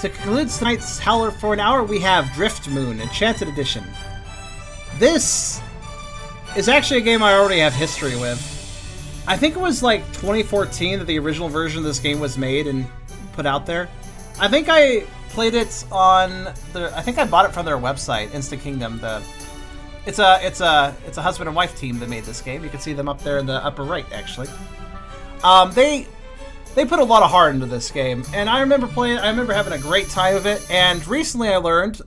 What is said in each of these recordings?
To conclude tonight's Howler for an hour, we have Driftmoon Enchanted Edition. This is actually a game I already have history with. I think it was like 2014 that the original version of this game was made and put out there. I think I played it on I think I bought it from their website, Instant Kingdom. It's a husband and wife team that made this game. You can see them up there in the upper right, actually. They put a lot of heart into this game, and I remember playing. I remember having a great time of it. And recently, I learned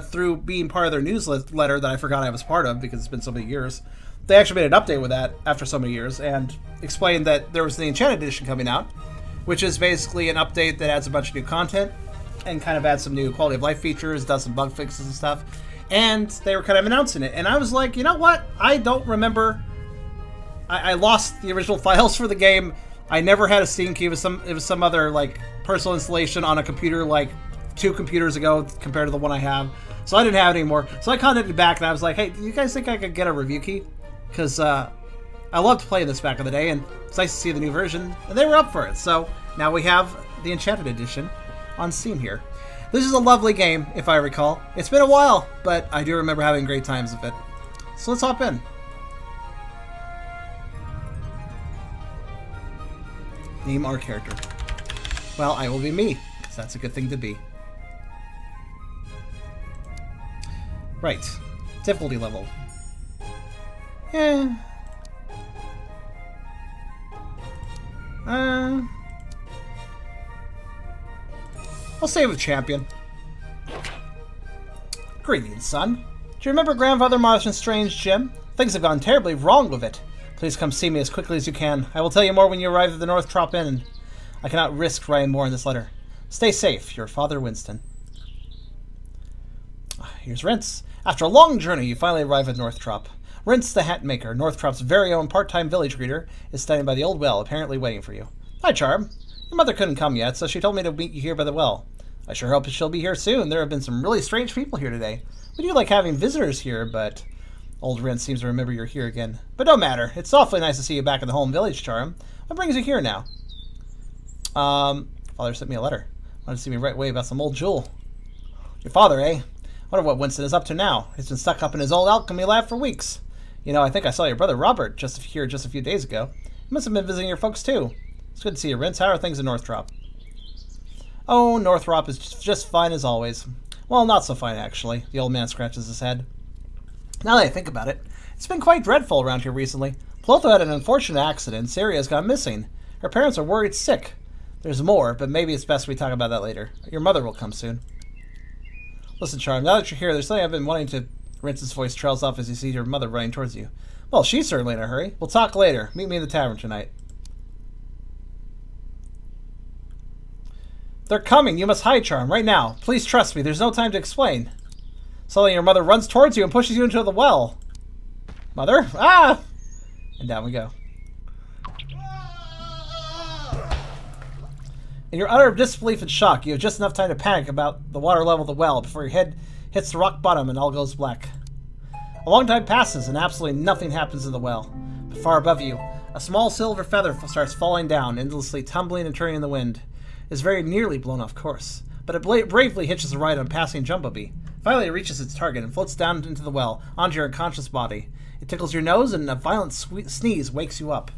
through being part of their newsletter that I forgot I was part of because it's been so many years. They actually made an update with that after so many years and explained that there was the Enchanted Edition coming out, which is basically an update that adds a bunch of new content and kind of adds some new quality of life features, does some bug fixes and stuff. And they were kind of announcing it, and I was like, you know what? I don't remember. I lost the original files for the game. I never had a Steam key. It was some other like personal installation on a computer like 2 computers ago compared to the one I have. So I didn't have it anymore. So I contacted back and I was like, hey, do you guys think I could get a review key? Because I loved playing this back in the day, and it's nice to see the new version. And they were up for it. So now we have the Enchanted Edition on Steam here. This is a lovely game, if I recall. It's been a while, but I do remember having great times with it. So let's hop in. Name our character. Well, I will be me, because that's a good thing to be. Right. Difficulty level. Yeah. I'll save with champion. Greetings, son. Do you remember Grandfather Marston's strange gem? Things have gone terribly wrong with it. Please come see me as quickly as you can. I will tell you more when you arrive at the North Trop Inn. I cannot risk writing more in this letter. Stay safe, your father, Winston. Here's Rince. After a long journey, you finally arrive at North Trop. Rince the Hat Maker, North Trop's very own part-time village greeter, is standing by the old well, apparently waiting for you. Hi, Charm. Your mother couldn't come yet, so she told me to meet you here by the well. I sure hope she'll be here soon. There have been some really strange people here today. We do like having visitors here, but... Old Rince seems to remember you're here again. But no matter. It's awfully nice to see you back in the home village, Charm. What brings you here now? Father sent me a letter. Wanted to see me right away about some old jewel. Your father, eh? Wonder what Winston is up to now. He's been stuck up in his old alchemy lab for weeks. You know, I think I saw your brother Robert just a few days ago. He must have been visiting your folks too. It's good to see you, Rince. How are things in North Trop? Oh, North Trop is just fine as always. Well, not so fine, actually. The old man scratches his head. Now that I think about it, it's been quite dreadful around here recently. Plotho had an unfortunate accident. Saria's gone missing. Her parents are worried sick. There's more, but maybe it's best we talk about that later. Your mother will come soon. Listen, Charm, now that you're here, there's something I've been wanting to... Rince's voice trails off as you see your mother running towards you. Well, she's certainly in a hurry. We'll talk later. Meet me in the tavern tonight. They're coming. You must hide, Charm, right now. Please trust me. There's no time to explain. Suddenly your mother runs towards you and pushes you into the well. Mother? Ah! And down we go. In your utter disbelief and shock, you have just enough time to panic about the water level of the well before your head hits the rock bottom and all goes black. A long time passes and absolutely nothing happens in the well. But far above you, a small silver feather starts falling down, endlessly tumbling and turning in the wind. It is very nearly blown off course, but it bravely hitches a ride on passing Jumblebee. Finally, it reaches its target and floats down into the well, onto your unconscious body. It tickles your nose, and a violent sneeze wakes you up.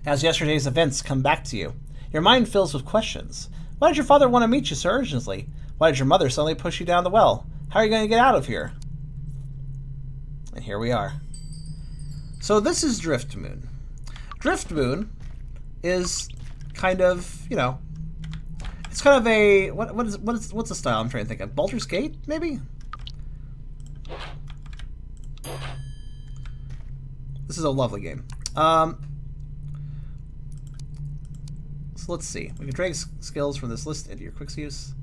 As yesterday's events come back to you, your mind fills with questions. Why did your father want to meet you so urgently? Why did your mother suddenly push you down the well? How are you going to get out of here? And here we are. So this is Driftmoon. Driftmoon is kind of, you know, it's kind of a what's the style I'm trying to think of? Baldur's Gate, maybe? This is a lovely game. So let's see. We can drag skills from this list into your quick use.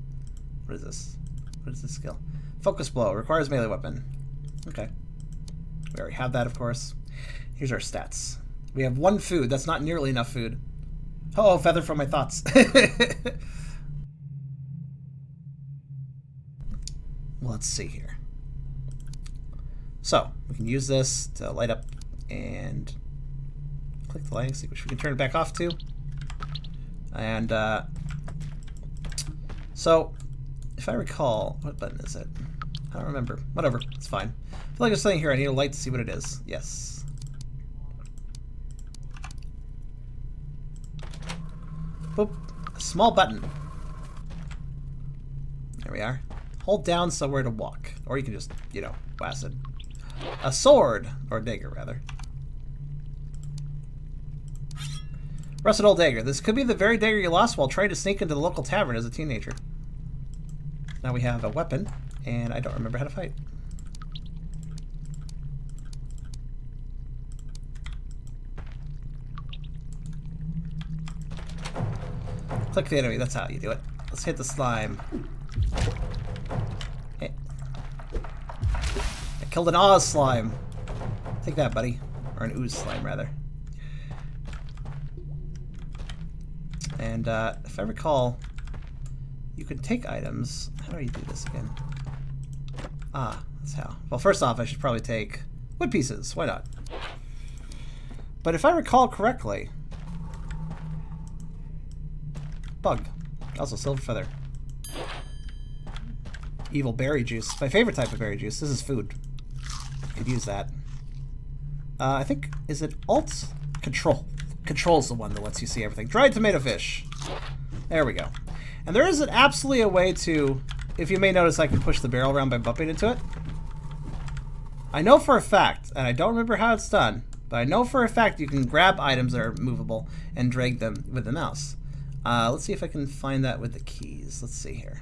What is this? What is this skill? Focus blow. Requires melee weapon. Okay. We already have that, of course. Here's our stats. We have 1 food. That's not nearly enough food. Oh, feather from my thoughts. Let's see here. So, we can use this to light up and click the lighting extinguisher. We can turn it back off too. And so, if I recall, what button is it? I don't remember. Whatever, it's fine. I feel like there's something here. I need a light to see what it is. Yes. Boop. A small button. There we are. Hold down somewhere to walk. Or you can just, you know, blast it. A sword! Or a dagger, rather. Rusted old dagger. This could be the very dagger you lost while trying to sneak into the local tavern as a teenager. Now we have a weapon, and I don't remember how to fight. Click the enemy, that's how you do it. Let's hit the slime. Hey. I killed an Oz slime. Take that, buddy. Or an ooze slime, rather. And if I recall, you can take items. How do you do this again? Ah, that's how. Well, first off, I should probably take wood pieces. Why not? But if I recall correctly, bug. Also, silver feather. Evil berry juice. My favorite type of berry juice. This is food. Could use that. I think, is it Alt? Control. Control's the one that lets you see everything. Dried tomato fish. There we go. And there isn't absolutely a way to, if you may notice, I can push the barrel around by bumping into it. I know for a fact, and I don't remember how it's done, but I know for a fact you can grab items that are movable and drag them with the mouse. Let's see if I can find that with the keys. Let's see here.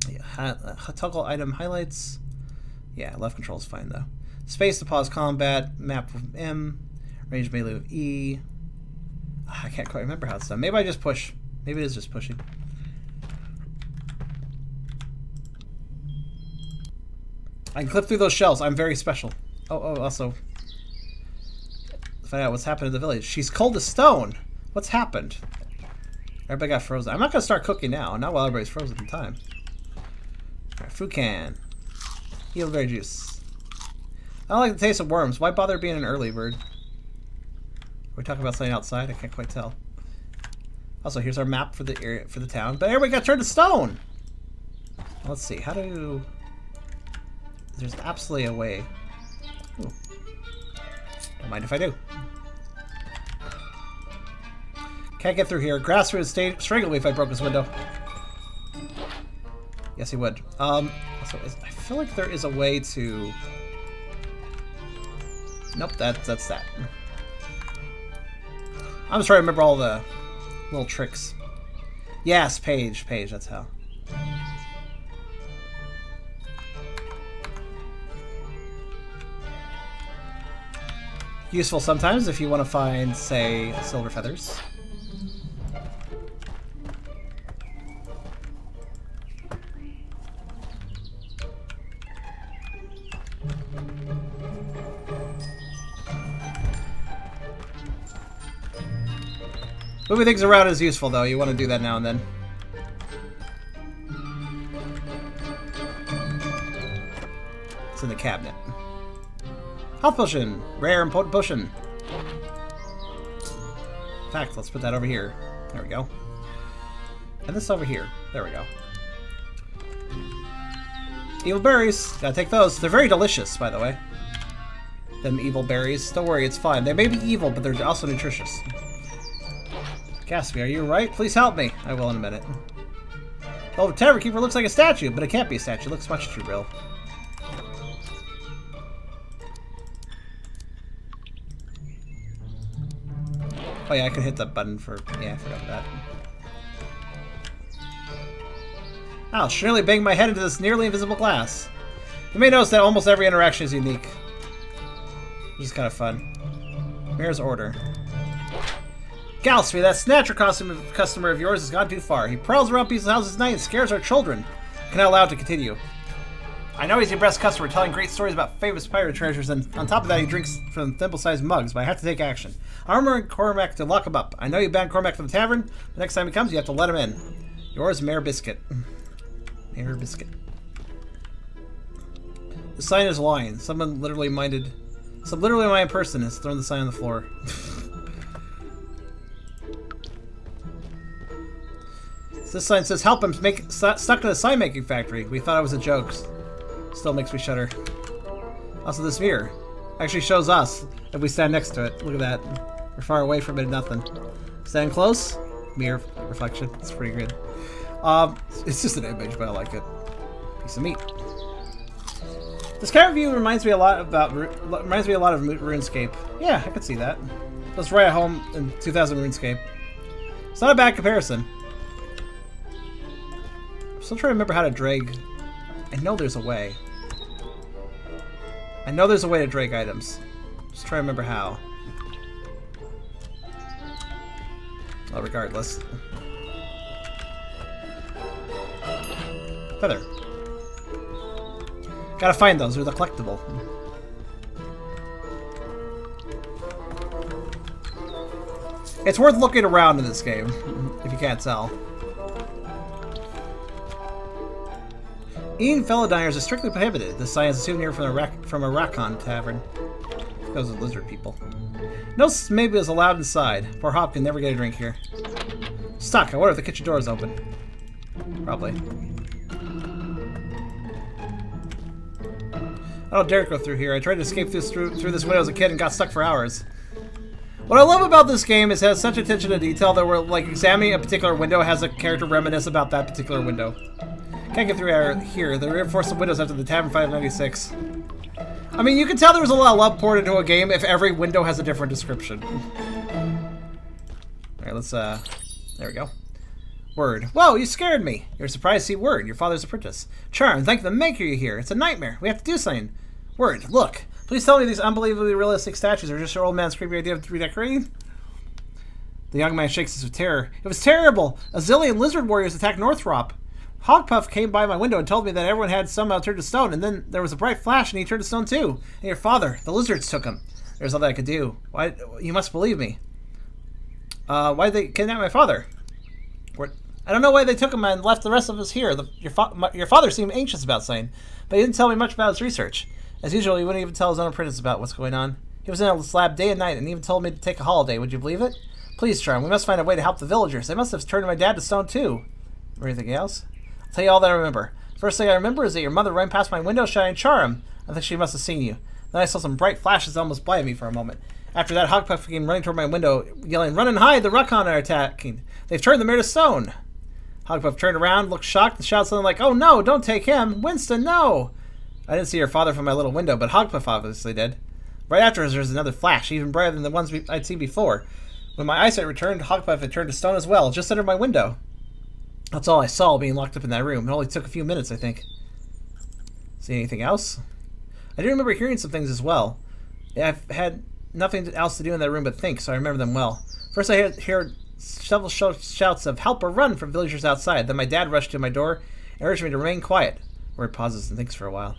Yeah, toggle item highlights. Yeah, left control is fine though. Space to pause combat. Map with M. Range melee with E. I can't quite remember how it's done. Maybe I just push. Maybe it is just pushing. I can clip through those shells. I'm very special. Oh, also, find out what's happened in the village. She's cold as stone. What's happened? Everybody got frozen. I'm not gonna start cooking now. Not while everybody's frozen in time. Right, food can. Eelberry juice. I don't like the taste of worms. Why bother being an early bird? Are we talking about something outside? I can't quite tell. Also, here's our map for the area, for the town. But everybody got turned to stone. Let's see. How do? There's absolutely a way. Ooh. Don't mind if I do. Can't get through here. Grass would strangle me if I broke this window. Yes, he would. Also, I feel like there is a way to. Nope, that's that. I'm just trying to remember all the little tricks. Yes, page, that's how. Useful sometimes if you want to find, say, silver feathers. Moving things around is useful, though. You want to do that now and then. It's in the cabinet. Health potion! Rare and potent potion. In fact, let's put that over here. There we go. And this over here. There we go. Evil berries. Gotta take those. They're very delicious, by the way. Them evil berries. Don't worry, it's fine. They may be evil, but they're also nutritious. Gatsby, are you right? Please help me. I will in a minute. Well, the tavern keeper looks like a statue, but it can't be a statue. It looks much too real. Oh yeah, I could hit that button for... Yeah, I forgot that. I'll surely bang my head into this nearly invisible glass. You may notice that almost every interaction is unique. Which is kind of fun. Mayor's order. Gatsby, that snatcher customer of yours has gone too far. He prowls around people's houses at night and scares our children. Cannot allow it to continue. I know he's your best customer, telling great stories about famous pirate treasures, and on top of that he drinks from thimble-sized mugs, but I have to take action. I'm ordering Cormac to lock him up. I know you banned Cormac from the tavern. The next time he comes, you have to let him in. Yours, Mayor Biscuit. Mayor Biscuit. The sign is lying. Some literally minded person has thrown the sign on the floor. This sign says, help, I'm stuck in a sign making factory. We thought it was a joke. Still makes me shudder. Also, this mirror actually shows us if we stand next to it. Look at that. We're far away from it, nothing. Stand close, mirror reflection. It's pretty good. It's just an image, but I like it. Piece of meat. This camera view reminds me a lot of RuneScape. Yeah, I could see that. I was right at home in 2000 RuneScape. It's not a bad comparison. I'm still trying to remember how to drag. I know there's a way. I know there's a way to drag items. Just try to remember how. Well, regardless. Feather. Gotta find those. They're the collectible. It's worth looking around in this game, if you can't tell. Eating fellow diners is strictly prohibited. This sign is a souvenir from a Rakon tavern. Those are lizard people. No maybe is allowed inside. Poor Hop can never get a drink here. Stuck. I wonder if the kitchen door is open. Probably. I don't dare go through here. I tried to escape through this window as a kid and got stuck for hours. What I love about this game is it has such attention to detail that we're like examining a particular window has a character reminisce about that particular window. Can't get through here. They reinforced the windows after the Tavern 596. I mean, you can tell there was a lot of love poured into a game if every window has a different description. Alright, let's, there we go. Word. Whoa, you scared me. You're surprised to see Word, your father's apprentice. Charm, thank the maker you're here. It's a nightmare. We have to do something. Word, look. Please tell me these unbelievably realistic statues are just your old man's creepy idea of redecorating? The young man shakes us with terror. It was terrible. A zillion lizard warriors attacked Northrop. Hogpuff came by my window and told me that everyone had somehow turned to stone, and then there was a bright flash and he turned to stone too. And your father, the lizards took him. There's all that I could do. Why? You must believe me. Why did they kidnap my father? I don't know why they took him and left the rest of us here. Your father seemed anxious about something, but he didn't tell me much about his research. As usual, he wouldn't even tell his own apprentice about what's going on. He was in his lab day and night and even told me to take a holiday. Would you believe it? Please, Charm, we must find a way to help the villagers. They must have turned my dad to stone too. Or anything else? I'll tell you all that I remember. First thing I remember is that your mother ran past my window shouting, Charm. I think she must have seen you. Then I saw some bright flashes that almost blinded me for a moment. After that, Hogpuff came running toward my window, yelling, Run and hide! The Rakon are attacking! They've turned the mirror to stone! Hogpuff turned around, looked shocked, and shouted something like, Oh no, don't take him! Winston, no! I didn't see your father from my little window, but Hogpuff obviously did. Right after us, there was another flash, even brighter than the ones I'd seen before. When my eyesight returned, Hogpuff had turned to stone as well, just under my window. That's all I saw being locked up in that room. It only took a few minutes, I think. See anything else? I do remember hearing some things as well. I've had nothing else to do in that room but think, so I remember them well. First I heard several shouts of help or run from villagers outside. Then my dad rushed to my door and urged me to remain quiet. Word pauses and thinks for a while.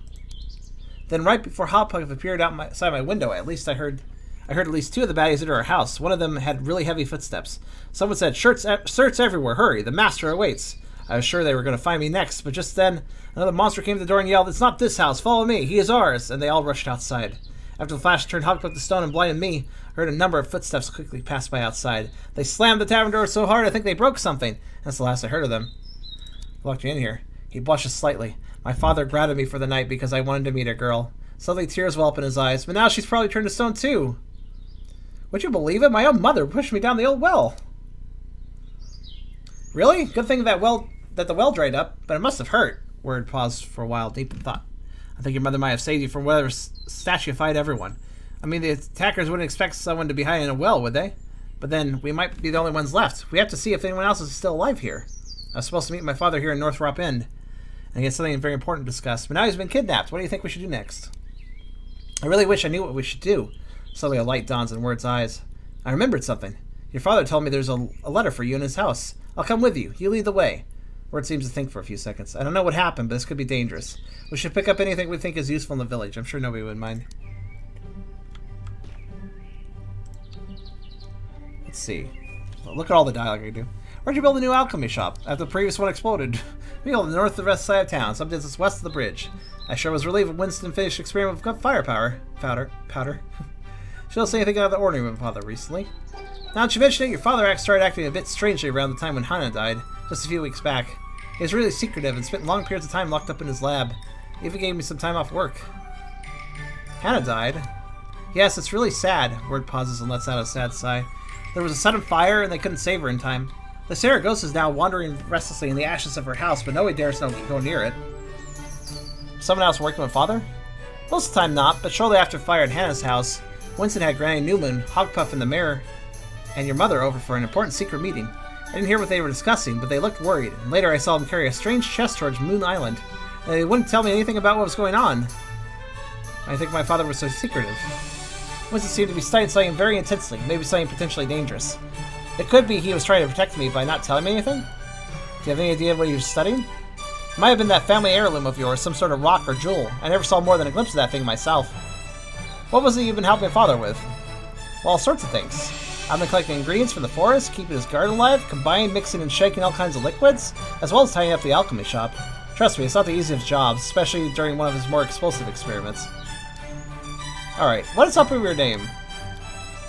Then right before Hogpuff appeared outside my window, I heard at least two of the baddies enter our house. One of them had really heavy footsteps. Someone said, Shirts everywhere, hurry, the master awaits. I was sure they were going to find me next, but just then, another monster came to the door and yelled, It's not this house, follow me, he is ours, and they all rushed outside. After the flash turned Hogpuff to stone and blinded me, I heard a number of footsteps quickly pass by outside. They slammed the tavern door so hard I think they broke something. That's the last I heard of them. I locked me in here. He blushes slightly. My father grounded me for the night because I wanted to meet a girl. Suddenly tears well up in his eyes, but now she's probably turned to stone too. Would you believe it? My own mother pushed me down the old well. Really? Good thing that the well dried up, but it must have hurt. Word paused for a while, deep in thought. I think your mother might have saved you from whatever statuified everyone. I mean, the attackers wouldn't expect someone to be hiding in a well, would they? But then, we might be the only ones left. We have to see if anyone else is still alive here. I was supposed to meet my father here in Northrop End, and he had something very important to discuss, but now he's been kidnapped. What do you think we should do next? I really wish I knew what we should do. Suddenly a light dawns in Word's eyes. I remembered something. Your father told me there's a letter for you in his house. I'll come with you. You lead the way. Word seems to think for a few seconds. I don't know what happened, but this could be dangerous. We should pick up anything we think is useful in the village. I'm sure nobody would mind. Let's see. Well, look at all the dialogue I do. Where'd you build a new alchemy shop? After the previous one exploded. We built the north of the west side of town, some distance west of the bridge. I sure was relieved when Winston finished experiment with firepower. Powder. She don't say anything out of the ordinary with my father recently. Now that you mention it, your father started acting a bit strangely around the time when Hannah died, just a few weeks back. He was really secretive and spent long periods of time locked up in his lab. He even gave me some time off work. Hannah died? Yes, it's really sad. Word pauses and lets out a sad sigh. There was a sudden fire and they couldn't save her in time. The Saragossa is now wandering restlessly in the ashes of her house, but nobody dares go near it. Someone else working with Father? Most of the time not, but shortly after the fire at Hannah's house, Winston had Granny Newman, Hogpuff, and the mayor, and your mother over for an important secret meeting. I didn't hear what they were discussing, but they looked worried, and later I saw them carry a strange chest towards Moon Island, and they wouldn't tell me anything about what was going on. I think my father was so secretive. Winston seemed to be studying something very intensely, maybe something potentially dangerous. It could be he was trying to protect me by not telling me anything? Do you have any idea what he was studying? It might have been that family heirloom of yours, some sort of rock or jewel. I never saw more than a glimpse of that thing myself. What was it you've been helping Father with? Well, all sorts of things. I've been collecting ingredients from the forest, keeping his garden alive, combining, mixing, and shaking all kinds of liquids, as well as tying up the alchemy shop. Trust me, it's not the easiest of jobs, especially during one of his more explosive experiments. Alright, what is up with your name?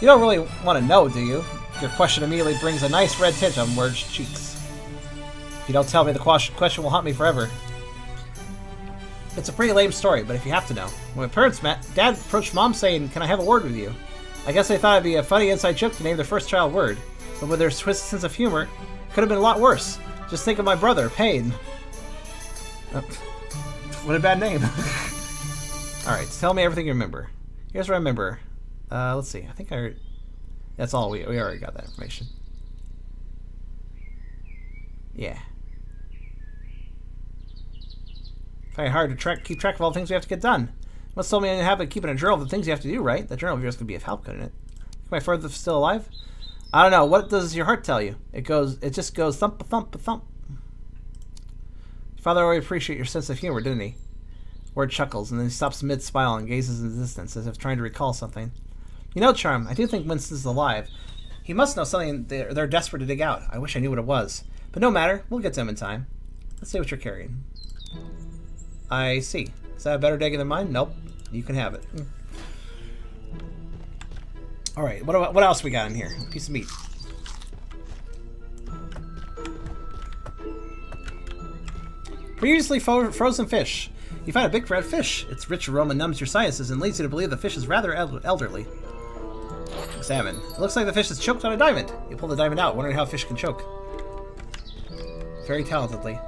You don't really want to know, do you? Your question immediately brings a nice red tint on Word's cheeks. If you don't tell me, the question will haunt me forever. It's a pretty lame story, but if you have to know. When my parents met, Dad approached Mom saying, "Can I have a word with you?" I guess they thought it'd be a funny inside joke to name their first child Word, but with their twisted sense of humor, it could have been a lot worse. Just think of my brother, Payne. Oh, what a bad name. Alright, tell me everything you remember. Here's what I remember. Let's see. I think I heard... That's all. We already got that information. Yeah. Very hard to keep track of all the things we have to get done. You must tell me you have been keeping a journal of the things you have to do, right? That journal of yours could be of help, couldn't it? Think my father's still alive? I don't know. What does your heart tell you? It just goes thump, thump, thump. Your father always appreciated your sense of humor, didn't he? Word chuckles, and then he stops mid-smile and gazes in the distance, as if trying to recall something. You know, Charm, I do think Winston's alive. He must know something they're desperate to dig out. I wish I knew what it was. But no matter, we'll get to him in time. Let's see what you're carrying. I see. Is that a better dagger than mine? Nope. You can have it. Alright, what else we got in here? A piece of meat. Previously frozen fish. You find a big red fish. Its rich aroma numbs your sinuses and leads you to believe the fish is rather elderly. Examine. It looks like the fish is choked on a diamond. You pull the diamond out, wondering how a fish can choke. Very talentedly.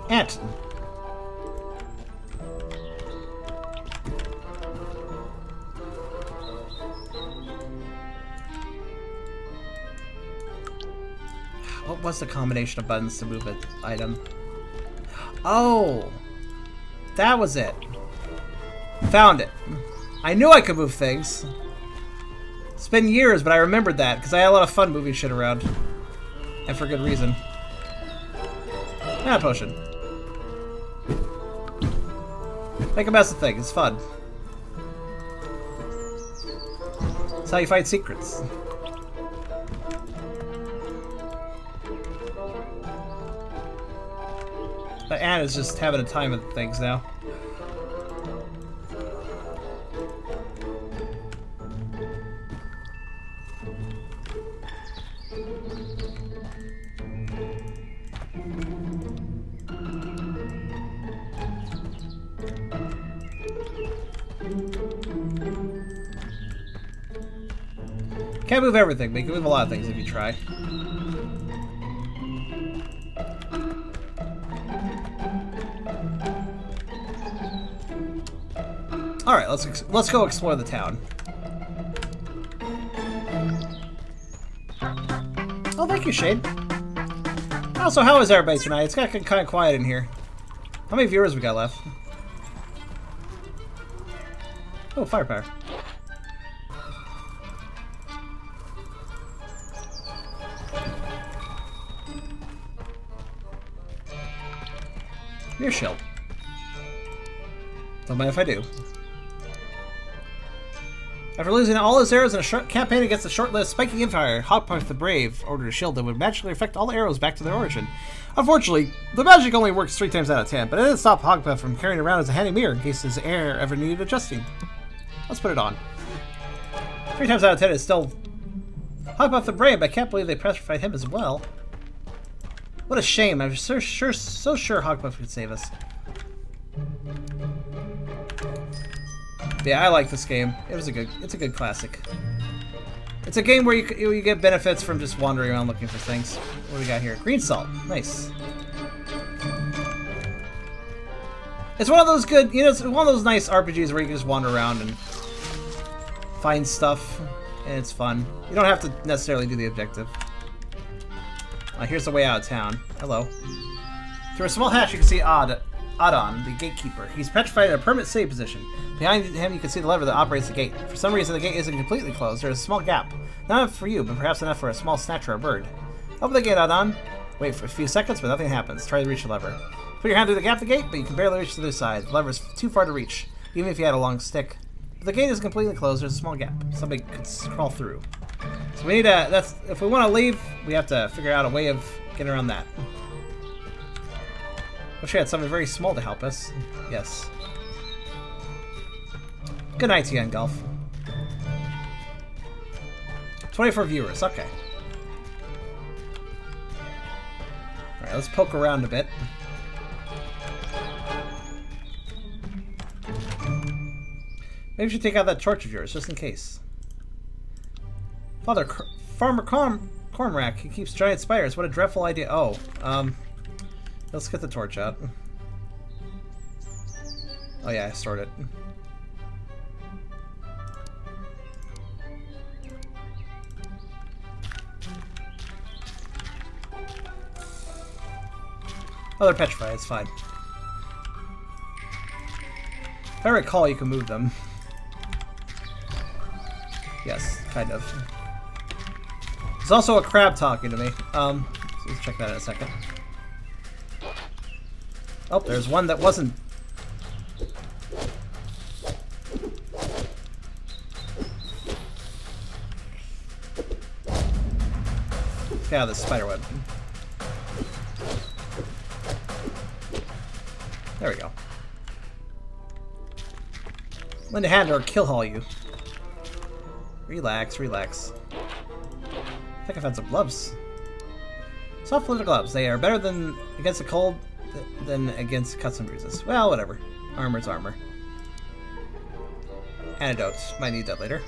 Ant. What was the combination of buttons to move an item? Oh! That was it. Found it. I knew I could move things. It's been years, but I remembered that, because I had a lot of fun moving shit around. And for good reason. Ah, potion. Make a mess of things, it's fun. It's how you find secrets. But Anna's just having a time of things now. Can't move everything, but you can move a lot of things if you try. Alright, let's go explore the town. Oh, thank you, Shade. Also, how is everybody tonight? It's got kind of quiet in here. How many viewers we got left? Oh, firepower. Your shield. Don't mind if I do. After losing all his arrows in a short campaign against the short-lived Spiky Empire, Hogpuff the Brave ordered a shield that would magically affect all the arrows back to their origin. Unfortunately, the magic only works 3 times out of 10, but it didn't stop Hogpuff from carrying it around as a handy mirror in case his air ever needed adjusting. Let's put it on. 3 times out of 10 is still Hogpuff the Brave, but I can't believe they petrified him as well. What a shame. I'm so sure Hogpuff could save us. Yeah, I like this game. It's a good classic. It's a game where you get benefits from just wandering around looking for things. What do we got here? Green salt. Nice. It's one of those good, it's one of those nice RPGs where you can just wander around and find stuff, and it's fun. You don't have to necessarily do the objective. Here's the way out of town. Hello. Through a small hatch, you can see Adon, the gatekeeper. He's petrified in a permanent save position. Behind him, you can see the lever that operates the gate. For some reason, the gate isn't completely closed. There's a small gap. Not enough for you, but perhaps enough for a small snatcher or bird. Open the gate, Adon. Wait for a few seconds, but nothing happens. Try to reach the lever. Put your hand through the gap of the gate, but you can barely reach to the other side. The lever is too far to reach, even if you had a long stick. But the gate is completely closed. There's a small gap. Somebody could crawl through. So we need if we want to leave, we have to figure out a way of getting around that. Wish we had something very small to help us. Yes. Good night to you, Golf. 24 viewers, okay. Alright, let's poke around a bit. Maybe we should take out that torch of yours, just in case. Farmer Cormrack, he keeps giant spiders. What a dreadful idea. Oh, let's get the torch out. Oh yeah, I stored it. Oh, they're petrified, it's fine. If I recall, you can move them. Yes, kind of. There's also a crab talking to me. So let's check that in a second. Oh, there's one that wasn't. Let's get out of this spider web. There we go. Lend a hand or kill haul you. Relax, relax. I think I found some gloves. Soft leather gloves. They are better than against the cold than against cuts and bruises. Well, whatever. Armor's armor. Antidote. Might need that later.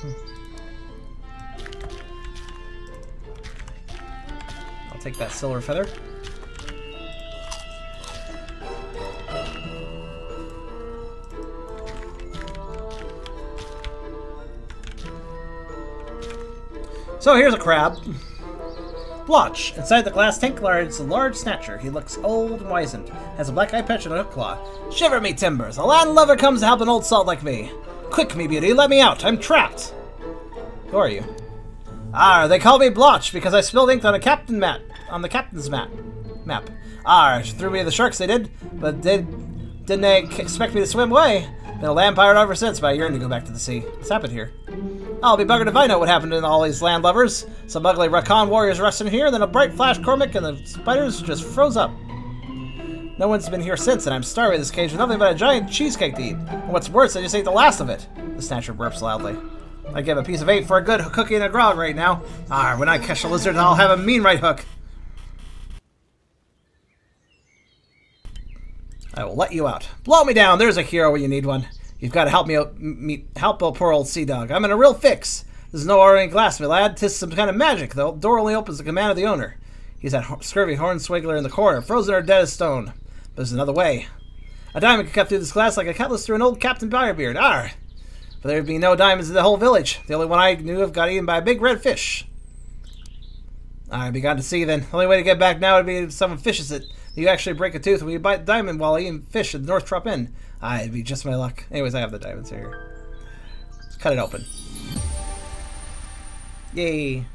I'll take that silver feather. So here's a crab. Blotch. Inside the glass tank lies a large snatcher. He looks old and wizened. Has a black eye patch and a hook claw. Shiver me timbers. A land lover comes to help an old salt like me. Quick, me beauty, let me out. I'm trapped. Who are you? They call me Blotch because I spilled ink on the captain's map. Threw me to the sharks they did, but didn't they expect me to swim away? Been a land pirate ever since, but I yearn to go back to the sea. What's happened here? I'll be buggered if I know what happened to all these land lovers. Some ugly Rakan warriors resting here, then a bright flash Cormac, and the spiders just froze up. No one's been here since, and I'm starving in this cage with nothing but a giant cheesecake to eat. And what's worse, I just ate the last of it. The snatcher burps loudly. I'd give a piece of 8 for a good cookie and a grog right now. When I catch a lizard, I'll have a mean right hook. I will let you out. Blow me down. There's a hero when you need one. You've got to help me out, help a poor old sea dog. I'm in a real fix. There's no ordinary glass, my lad. 'Tis some kind of magic, though. The door only opens at the command of the owner. He's that scurvy hornswiggler in the corner, frozen or dead as stone. But there's another way. A diamond could cut through this glass like a cutlass through an old Captain Firebeard. But there'd be no diamonds in the whole village. The only one I knew of got eaten by a big red fish. I'd be gone to sea then. The only way to get back now would be if someone fishes it. You actually break a tooth when you bite diamond while eating fish at the North Trop Inn. It'd be just my luck. Anyways, I have the diamonds here. Let's cut it open. Yay.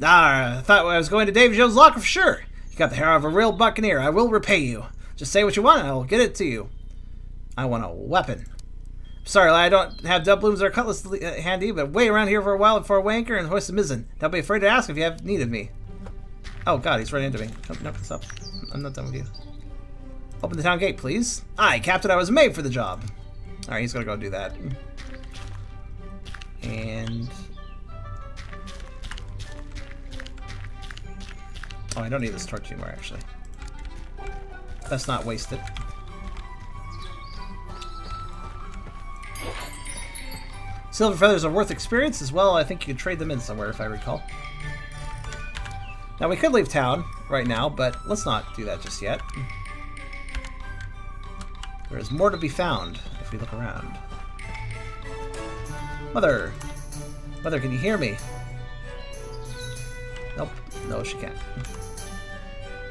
I thought I was going to Davy Jones' locker for sure. You got the hair of a real buccaneer. I will repay you. Just say what you want and I'll get it to you. I want a weapon. Sorry, I don't have doubloons or cutlass handy, but wait around here for a while before I anchor and hoist the mizzen. Don't be afraid to ask if you have need of me. Oh god, he's right into me. Knock this up. I'm not done with you. Open the town gate, please. Aye, Captain, I was made for the job. Alright, he's gonna go do that. And... oh, I don't need this torch anymore, actually. Let's not waste it. Silver feathers are worth experience as well. I think you could trade them in somewhere, if I recall. Now, we could leave town right now, but let's not do that just yet. There is more to be found if we look around. Mother! Mother, can you hear me? Nope. No, she can't.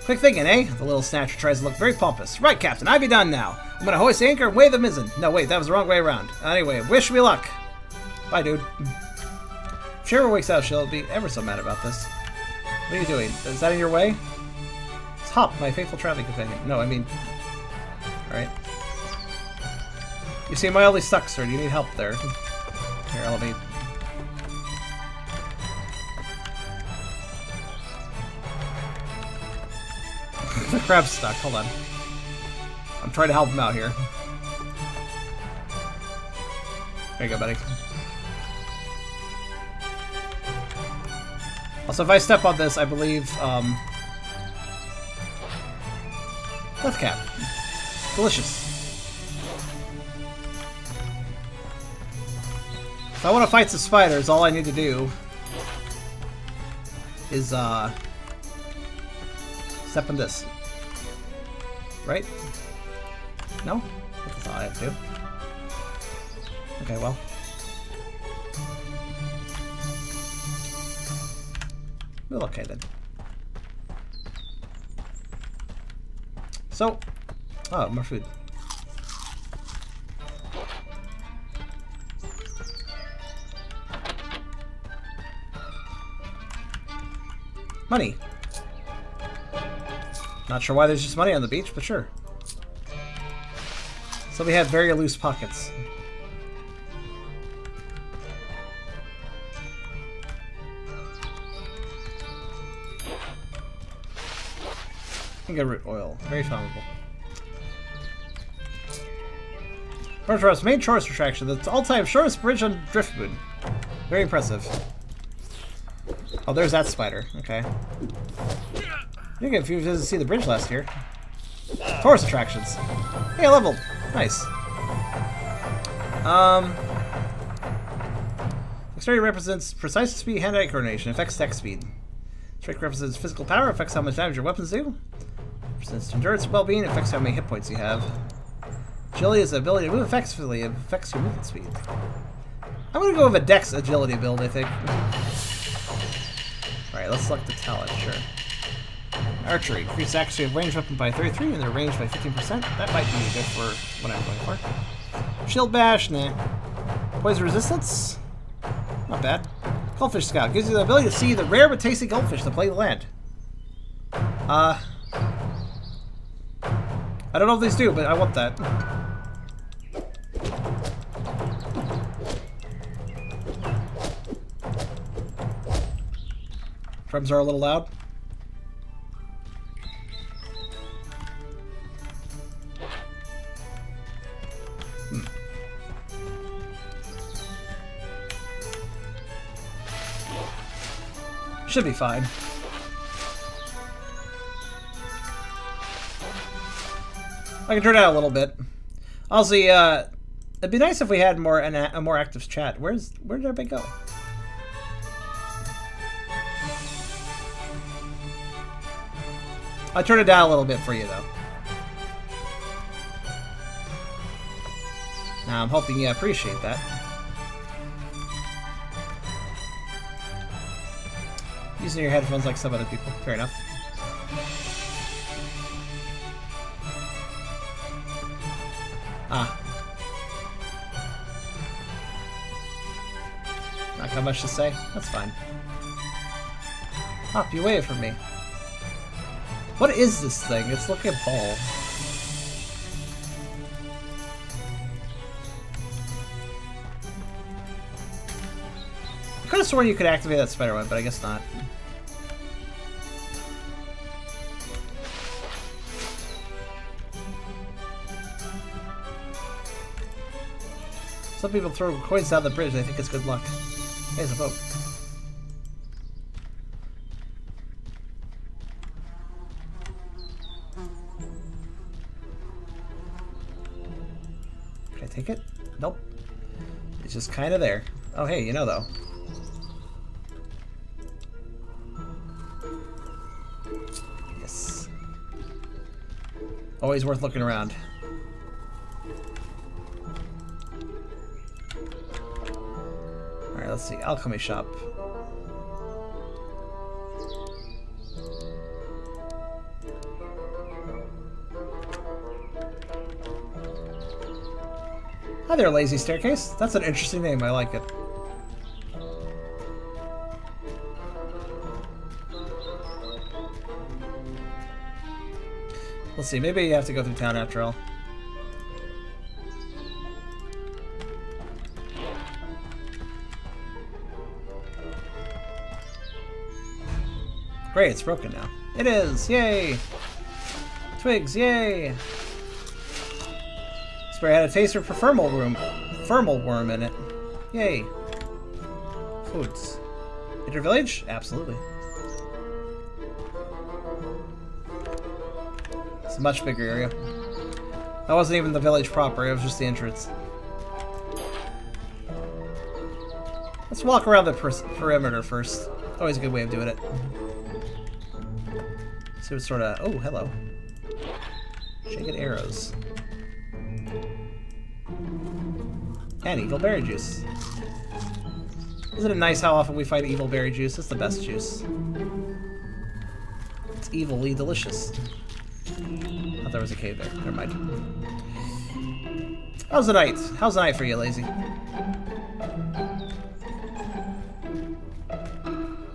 Quick thinking, eh? The little snatcher tries to look very pompous. Right, Captain, I be done now. I'm gonna hoist anchor and wave the mizzen. No, wait, that was the wrong way around. Anyway, wish me luck. Bye, dude. If she ever wakes up, she'll be ever so mad about this. What are you doing? Is that in your way? It's Hop, my faithful traveling companion. No, I mean... alright. You seem mildly stuck, sir. Do you need help there? Here, let me... the crab's stuck. Hold on. I'm trying to help him out here. There you go, buddy. Also, if I step on this, I believe, Death Cap. Delicious. If I want to fight some spiders, all I need to do is, step on this. Right? No? That's all I have to do. Okay, well. Well, okay then. So, oh, more food. Money. Not sure why there's just money on the beach, but sure. So we have very loose pockets. Root oil. Very flammable. Road's main tourist attraction, the all-time shortest bridge on Driftmoon. Very impressive. Oh, there's that spider. Okay. You can if you see the bridge last year. Tourist attractions. Hey, I leveled. Nice. Dexterity represents precise speed, hand-eye coordination. Affects dex speed. Strength represents physical power. Affects how much damage your weapons do. Represents endurance, well-being. Affects how many hit points you have. Agility is the ability to move effectively. It affects your movement speed. I'm gonna go with a dex agility build, I think. Alright, let's select the talent, sure. Archery. Increase accuracy of ranged weapon by 33 and their range by 15%. That might be good for what I'm going for. Shield bash, nah. Poison resistance? Not bad. Goldfish Scout. Gives you the ability to see the rare but tasty goldfish that play the land. I don't know if these do, but I want that. Drums are a little loud. Should be fine. I can turn it out a little bit. Also, it'd be nice if we had a more active chat. Where did everybody go? I turned it down a little bit for you, though. Now, I'm hoping you appreciate that. Using your headphones like some other people. Fair enough. Ah. Not got much to say? That's fine. Hop, you away from me. What is this thing? It's looking a ball. Could have sworn you could activate that spider web, but I guess not. Some people throw coins down the bridge. They think it's good luck. Here's a vote. Can I take it? Nope. It's just kind of there. Oh, hey, you know, though. Yes. Always worth looking around. Alright, let's see. Alchemy shop. Hi there, Lazy Staircase. That's an interesting name. I like it. Let's see. Maybe you have to go through town after all. Great, it's broken now. It is! Yay! Twigs, yay! Spray had a taster for thermal worm in it. Yay! Foods. Enter village? Absolutely. It's a much bigger area. That wasn't even the village proper, it was just the entrance. Let's walk around the perimeter first. Always a good way of doing it. See what sort of... Oh, hello. Shaken arrows. And evil berry juice. Isn't it nice how often we find evil berry juice? It's the best juice. It's evilly delicious. I thought there was a cave there. Never mind. How's the night? How's the night for you, Lazy?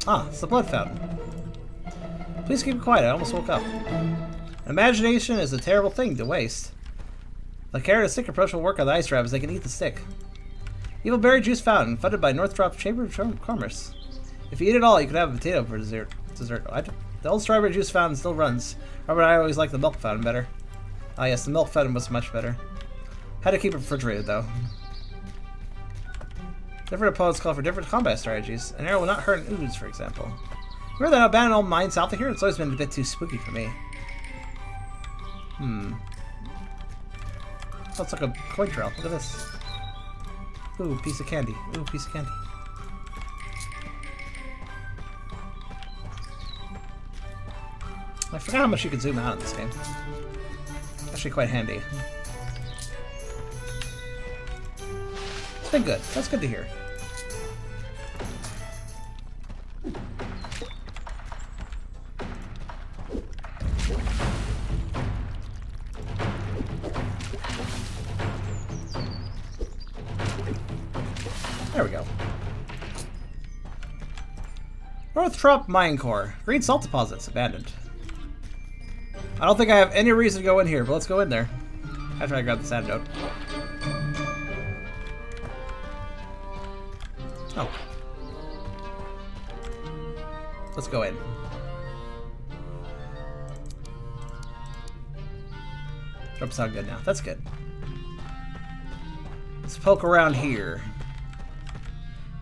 Ah, it's the blood fountain. Please keep it quiet, I almost woke up. Imagination is a terrible thing to waste. The carrot and stick approach will work on the ice rabbits, they can eat the stick. Evil berry juice fountain, funded by Northrop Chamber of Commerce. If you eat it all, you could have a potato for dessert. The old strawberry juice fountain still runs. Robert and I always like the milk fountain better. Ah yes, the milk fountain was much better. Had to keep it refrigerated though. Different opponents call for different combat strategies. An arrow will not hurt an ooze, for example. Remember that abandoned old mine south of here? It's always been a bit too spooky for me. Looks like a coin trail. Look at this. Ooh, piece of candy. Ooh, piece of candy. I forgot how much you can zoom out in this game. Actually quite handy. It's been good. That's good to hear. There we go. Northrop Mine Core. Green salt deposits. Abandoned. I don't think I have any reason to go in here, but let's go in there. After I grab this antidote. Oh. Let's go in. Drops out good now. That's good. Let's poke around here.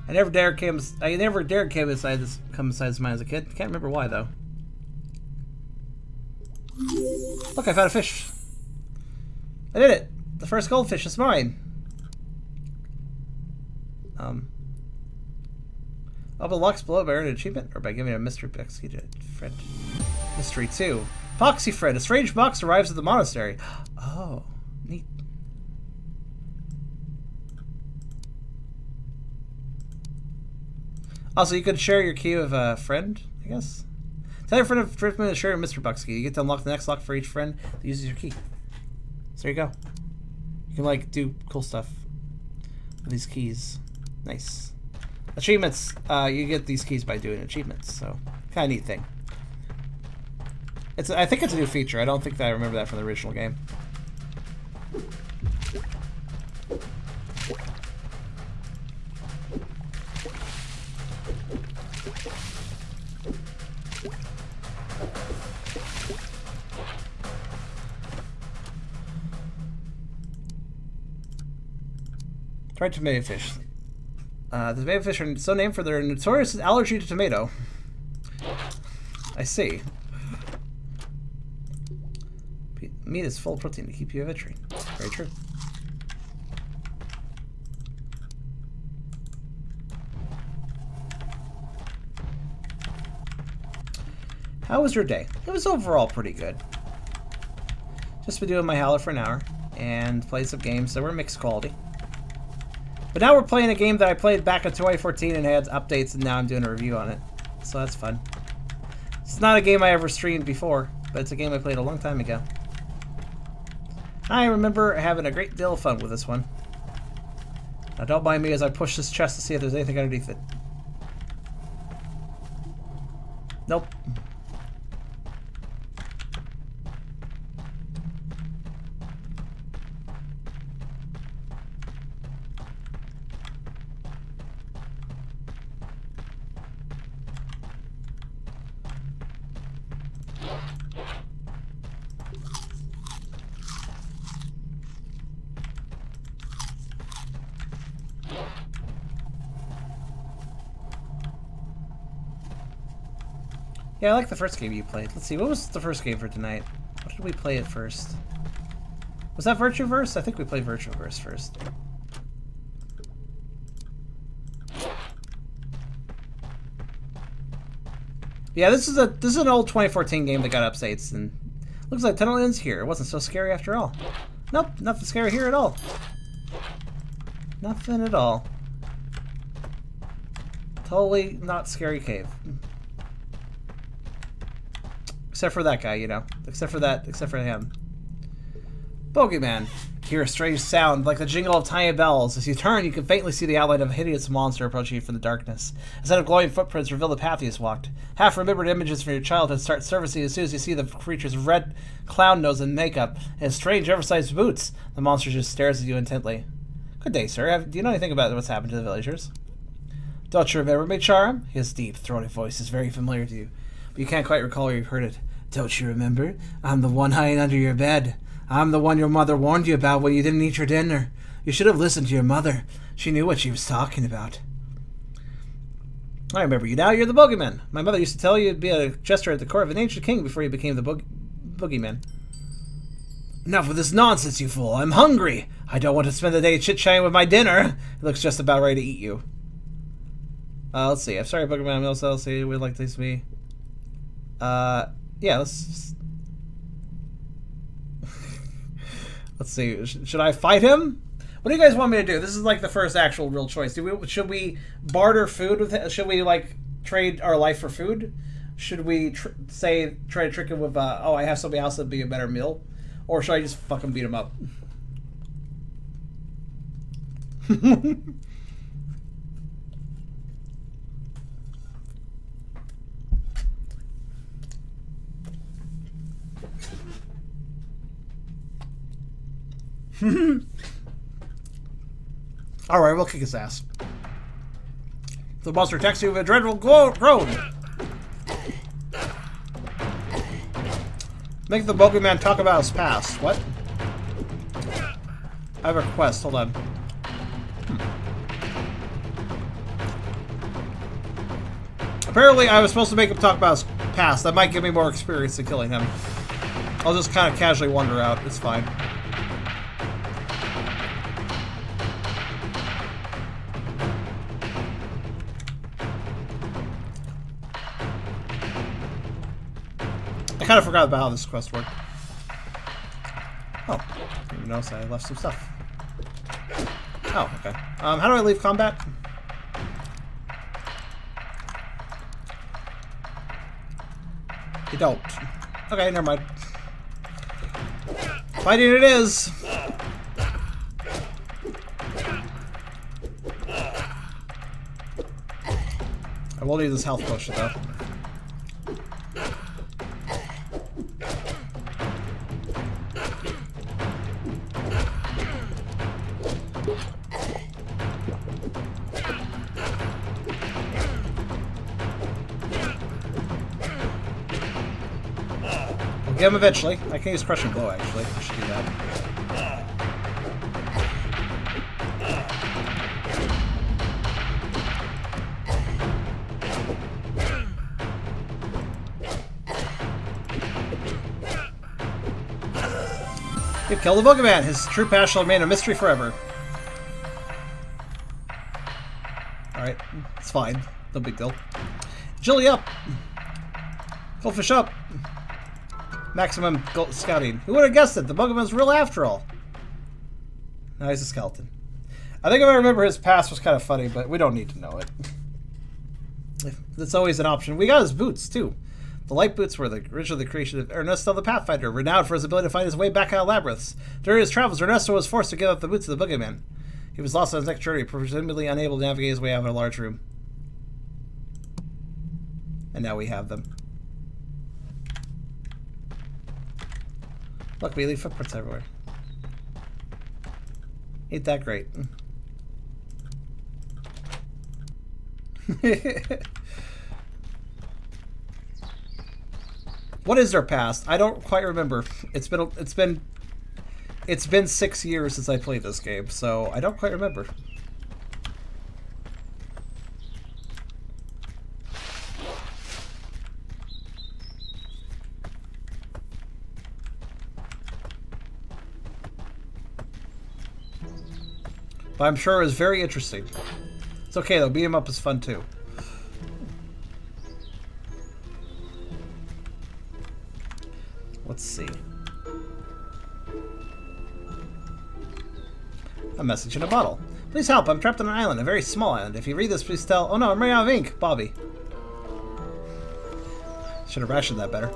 I never dared come inside this mine as a kid. Can't remember why though. Look, I found a fish. I did it. The first goldfish is mine. Open locks below by earning an achievement or by giving a mystery box to Fred. Mystery 2. Poxy Fred. A strange box arrives at the monastery. Oh, neat. Also, you could share your key with a friend, I guess. Tell your friend of Driftmoon to share your mystery box key. You get to unlock the next lock for each friend that uses your key. So there you go. You can, like, do cool stuff with these keys. Nice. Achievements. You get these keys by doing achievements, so kind of neat thing. I think it's a new feature. I don't think that I remember that from the original game. Fried tomato fish. The tomato fish are so named for their notorious allergy to tomato. I see. Meat is full of protein to keep you a vegetarian. Very true. How was your day? It was overall pretty good. Just been doing my Howler for an hour and played some games that were mixed quality. But now we're playing a game that I played back in 2014 and had updates, and now I'm doing a review on it. So that's fun. It's not a game I ever streamed before, but it's a game I played a long time ago. I remember having a great deal of fun with this one. Now don't mind me as I push this chest to see if there's anything underneath it. Nope. Yeah, I like the first game you played. Let's see, what was the first game for tonight? What did we play at first? Was that Virtueverse? I think we played Virtueverse first. Yeah, this is an old 2014 game that got updates, and looks like Tunnel ends here. It wasn't so scary after all. Nope, nothing scary here at all. Nothing at all. Totally not scary cave. Except for that guy, you know. Except for him. Bogeyman. Hear a strange sound, like the jingle of tiny bells. As you turn, you can faintly see the outline of a hideous monster approaching you from the darkness. A set of glowing footprints reveal the path he has walked. Half-remembered images from your childhood start surfacing as soon as you see the creature's red clown nose and makeup, and strange oversized boots. The monster just stares at you intently. Good day, sir. Do you know anything about what's happened to the villagers? Don't you remember me, Charm? His deep, throaty voice is very familiar to you, but you can't quite recall where you've heard it. Don't you remember? I'm the one hiding under your bed. I'm the one your mother warned you about when you didn't eat your dinner. You should have listened to your mother. She knew what she was talking about. I remember you now. You're the Bogeyman. My mother used to tell you to be a jester at the court of an ancient king before you became the Boogeyman. Enough with this nonsense, you fool. I'm hungry. I don't want to spend the day chit-chatting with my dinner. It looks just about ready to eat you. Let's see. I'm sorry, Bogeyman. I'll see. We'd like to see me. Yeah, let's see. Should I fight him? What do you guys want me to do? This is like the first actual real choice. Should we barter food with him? Should we like trade our life for food? Should we try to trick him with oh, I have somebody else that'd be a better meal? Or should I just fucking beat him up? Alright, we'll kick his ass. The monster attacks you with a dreadful groan. Make the Bogeyman talk about his past. What? I have a request. Hold on. Apparently, I was supposed to make him talk about his past. That might give me more experience in killing him. I'll just kind of casually wander out. It's fine. I kind of forgot about how this quest worked. Oh, I didn't even notice I left some stuff. Oh, okay. How do I leave combat? You don't. Okay, never mind. Fighting it is! I will need this health potion, though. Get him eventually. I can use Crushing Blow, actually. I should do that. Kill the boogeyman. His true past shall remain a mystery forever. Alright, it's fine. No big deal. Agility up. Goldfish up. Maximum scouting. Who would have guessed it? The boogeyman's real after all. Now he's a skeleton. I think if I remember his past was kind of funny, but we don't need to know it. That's always an option. We got his boots, too. The light boots were originally the creation of Ernesto the Pathfinder, renowned for his ability to find his way back out of labyrinths. During his travels, Ernesto was forced to give up the boots to the boogeyman. He was lost on his next journey, presumably unable to navigate his way out of a large room. And now we have them. Look, we leave footprints everywhere. Ain't that great. What is their past? I don't quite remember. It's been 6 years since I played this game, so I don't quite remember. But I'm sure it was very interesting. It's okay though, beat 'em up is fun too. Let's see. A message in a bottle. Please help, I'm trapped on an island, a very small island. If you read this, please tell... Oh no, I'm running out of ink, Bobby. Should have rationed that better.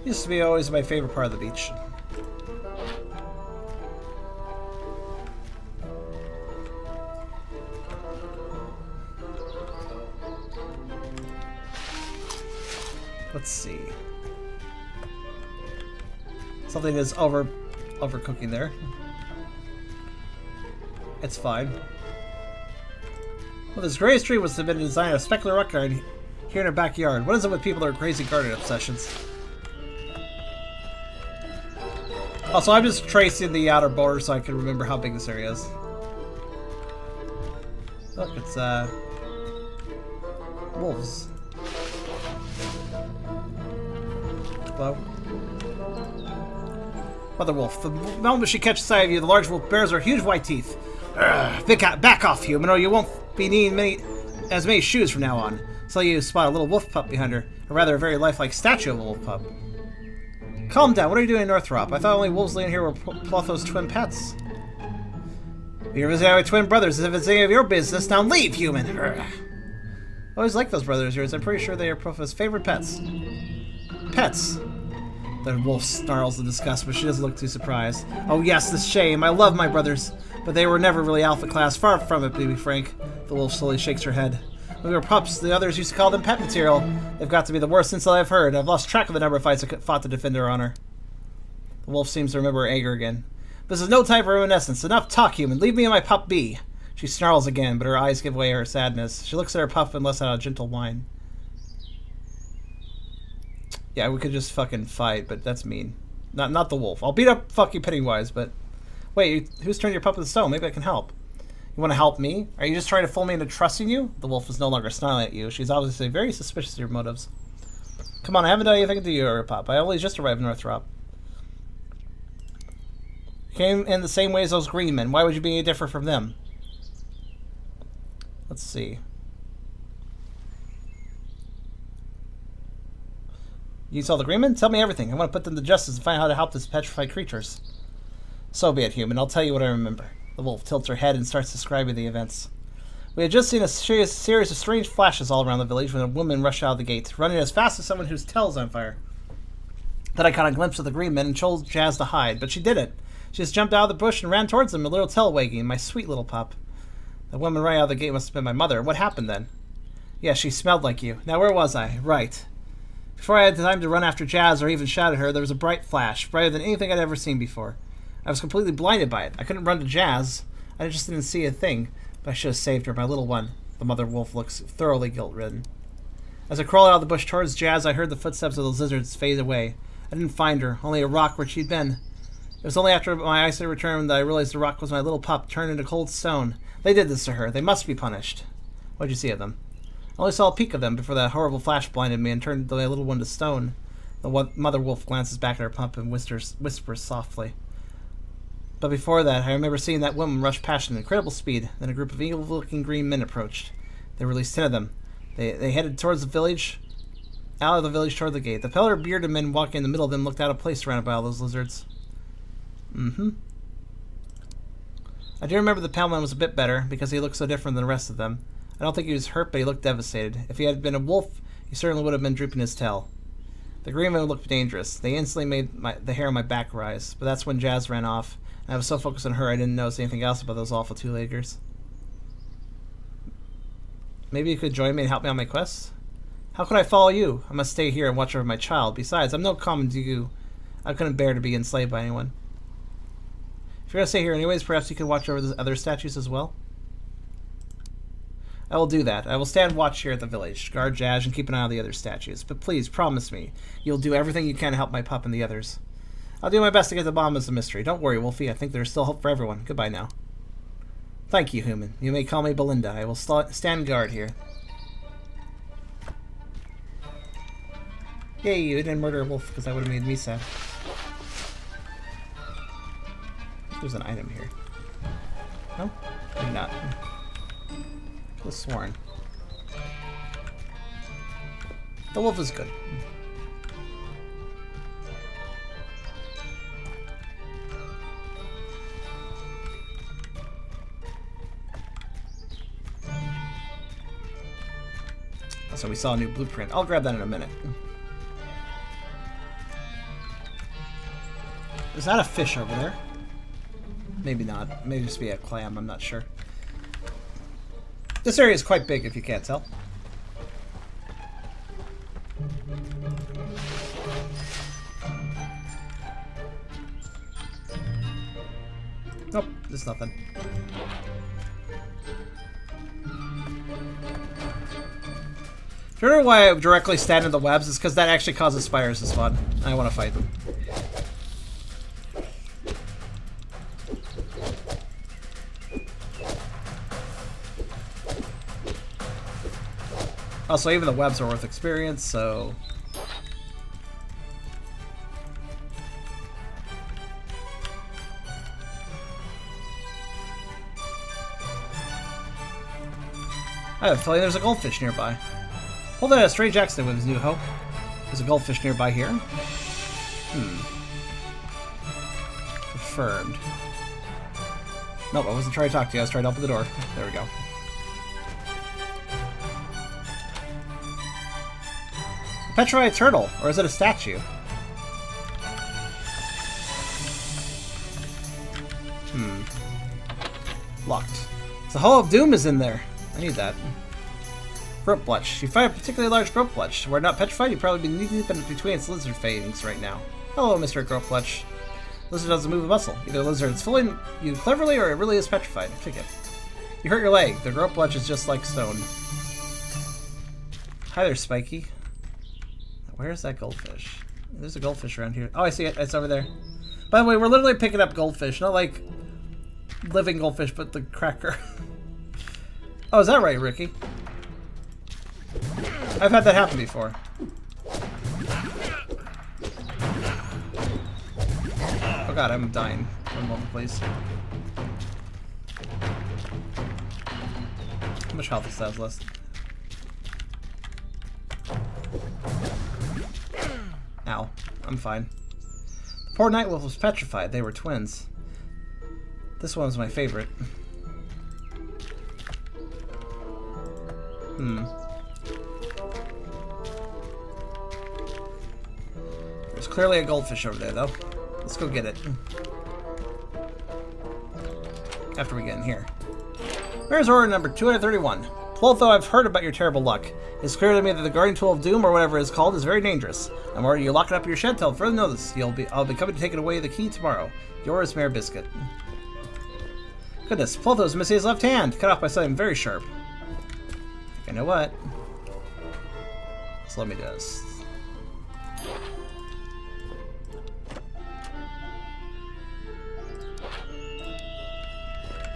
Used to be always my favorite part of the beach. Let's see. Something is overcooking there. It's fine. Well, this greatest tree was to have been designed a specular rock garden here in our backyard. What is it with people that are crazy garden obsessions? Also, I'm just tracing the outer border so I can remember how big this area is. Look, it's wolves. Hello? Mother wolf. The moment she catches sight of you, the large wolf bears her huge white teeth. Back off, human, or you won't be needing as many shoes from now on. So you spot a little wolf pup behind her, or rather a very lifelike statue of a wolf pup. Calm down, what are you doing in Northrop? I thought only wolves living here were Plotho's twin pets. You're visiting with twin brothers as if it's any of your business. Now leave, human! I always liked those brothers of yours. I'm pretty sure they are Plotho's favorite pets. Pets? The wolf snarls in disgust, but she doesn't look too surprised. Oh yes, the shame. I love my brothers, but they were never really alpha class. Far from it, to be frank. The wolf slowly shakes her head. When we were pups, the others used to call them pet material. They've got to be the worst insult I've heard. I've lost track of the number of fights I fought to defend her honor. The wolf seems to remember her anger again. This is no time for reminiscence. Enough talk, human. Leave me and my pup be. She snarls again, but her eyes give way to her sadness. She looks at her pup and lets out a gentle whine. Yeah, we could just fucking fight, but that's mean. Not the wolf. I'll beat up fucking Pennywise, but... Wait, who's turned your pup into stone? Maybe I can help. You want to help me? Are you just trying to fool me into trusting you? The wolf is no longer snarling at you. She's obviously very suspicious of your motives. Come on, I haven't done anything to you or your pup. I only just arrived in Northrop. You came in the same way as those green men. Why would you be any different from them? Let's see. You saw the green men? Tell me everything. I want to put them to justice and find out how to help these petrified creatures. So be it, human. I'll tell you what I remember. The wolf tilts her head and starts describing the events. We had just seen a series of strange flashes all around the village when a woman rushed out of the gate, running as fast as someone whose tail is on fire. Then I caught a glimpse of the green men and told Jazz to hide, but she didn't. She just jumped out of the bush and ran towards them, a little tail wagging. My sweet little pup. The woman running out of the gate must have been my mother. What happened then? Yes, she smelled like you. Now where was I? Right. Before I had time to run after Jazz or even shout at her, there was a bright flash, brighter than anything I'd ever seen before. I was completely blinded by it. I couldn't run to Jazz. I just didn't see a thing, but I should have saved her, my little one. The mother wolf looks thoroughly guilt-ridden. As I crawled out of the bush towards Jazz, I heard the footsteps of those lizards fade away. I didn't find her, only a rock where she'd been. It was only after my eyesight returned that I realized the rock was my little pup turned into cold stone. They did this to her. They must be punished. What'd you see of them? only saw a peek of them before that horrible flash blinded me and turned the little one to stone. The mother wolf glances back at her pup and whispers softly. But before that, I remember seeing that woman rush past at incredible speed. Then a group of evil-looking green men approached. There were at least 10 of them. They headed towards the village, out of the village toward the gate. The paler bearded men walking in the middle of them looked out of place surrounded by all those lizards. I do remember the pale man was a bit better, because he looked so different than the rest of them. I don't think he was hurt, but he looked devastated. If he had been a wolf, he certainly would have been drooping his tail. The green men looked dangerous. They instantly made the hair on my back rise, but that's when Jazz ran off, and I was so focused on her I didn't notice anything else about those awful two-leggers. Maybe you could join me and help me on my quest? How could I follow you? I must stay here and watch over my child. Besides, I'm no common Dugu. I couldn't bear to be enslaved by anyone. If you're going to stay here anyways, perhaps you could watch over the other statues as well? I will do that. I will stand watch here at the village, guard Jazz, and keep an eye on the other statues. But please, promise me, you'll do everything you can to help my pup and the others. I'll do my best to get the bomb as a mystery. Don't worry, Wolfie. I think there's still hope for everyone. Goodbye now. Thank you, human. You may call me Belinda. I will stand guard here. Yay, you didn't murder a wolf, because that would have made me sad. There's an item here. No? Maybe not. Could have sworn. The wolf is good. So we saw a new blueprint. I'll grab that in a minute. Is that a fish over there? Maybe not. Maybe just be a clam. I'm not sure. This area is quite big if you can't tell. Nope, there's nothing. If you wonder why I directly stand in the webs, it's because that actually causes spiders to spawn. I want to fight them. Also, even the webs are worth experience, so... I have a feeling there's a goldfish nearby. Hold on, a strange accident with his new hope. There's a goldfish nearby here. Confirmed. Nope, I wasn't trying to talk to you. I was trying to open the door. There we go. A petrified turtle, or is it a statue? Locked. The Hall of Doom is in there. I need that. Grope blotch. You find a particularly large grope blotch. Were it not petrified, you'd probably be knee deep in between its lizard fangs right now. Hello, Mr. Grope blotch. Lizard doesn't move a muscle. Either lizard is fooling you cleverly, or it really is petrified. Pick it. You hurt your leg. The grope blotch is just like stone. Hi there, Spiky. Where's that goldfish? There's a goldfish around here. Oh, I see it. It's over there. By the way, we're literally picking up goldfish. Not like living goldfish, but the cracker. Oh, is that right, Ricky? I've had that happen before. Oh god, I'm dying. One moment, please. How much health does that have left? Ow. I'm fine. The poor night wolf was petrified. They were twins. This one was my favorite. There's clearly a goldfish over there, though. Let's go get it. After we get in here. Where's order number 231? Although I've heard about your terrible luck, it's clear to me that the Guardian Tool of Doom, or whatever it is called, is very dangerous. I'm worried you lock it up in your shed till further notice. I'll be coming to take it away the key tomorrow. Yours, Mayor Biscuit. Goodness, Plotho's missing his left hand, cut off by something very sharp. You know what? So let me do this.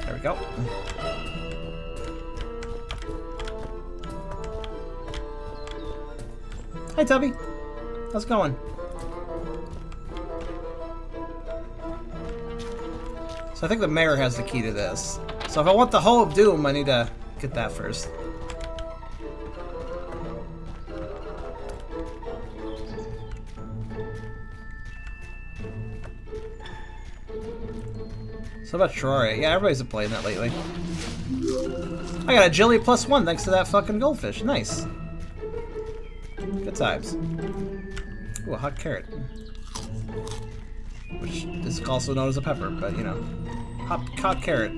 There we go. Hi, Tubby. How's it going? So I think the mayor has the key to this. So if I want the Hoe of Doom, I need to get that first. So about Terraria. Yeah, everybody's been playing that lately. I got agility +1 thanks to that fucking goldfish. Nice. Good times. Ooh, a hot carrot. Which is also known as a pepper, but you know. Hot carrot.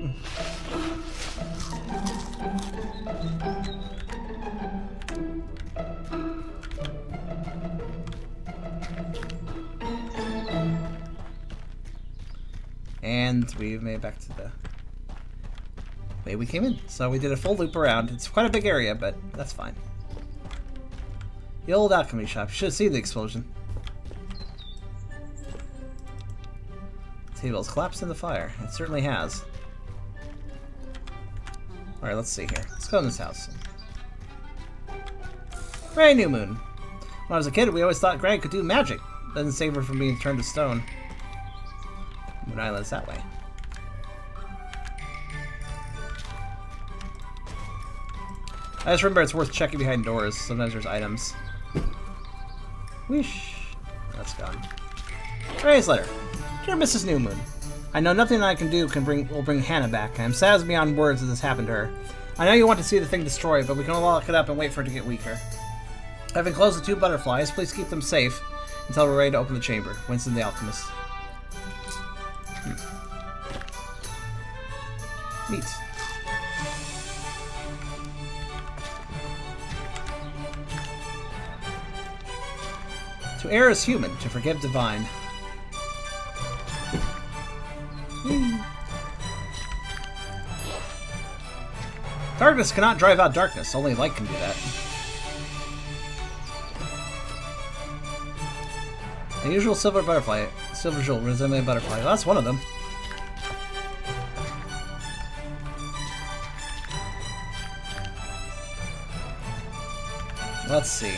And we've made it back to the way we came in. So we did a full loop around. It's quite a big area, but that's fine. The old alchemy shop. You should have seen the explosion. The table's collapsed in the fire. It certainly has. Alright, let's see here. Let's go in this house. Gray New Moon. When I was a kid, we always thought Gray could do magic. Doesn't save her from being turned to stone. Moon Island's that way. I just remember it's worth checking behind doors. Sometimes there's items. Whoosh. That's gone. Gray's letter. Dear Mrs. New Moon, I know nothing I can do will bring Hannah back. I am sad as beyond words that this happened to her. I know you want to see the thing destroyed, but we can only lock it up and wait for it to get weaker. I've enclosed the 2 butterflies. Please keep them safe until we're ready to open the chamber. Winston the Alchemist. Neat. To err is human, to forgive divine. Darkness cannot drive out darkness, only light can do that. The usual silver butterfly, silver jewel resembling a butterfly. Well, that's one of them. Let's see.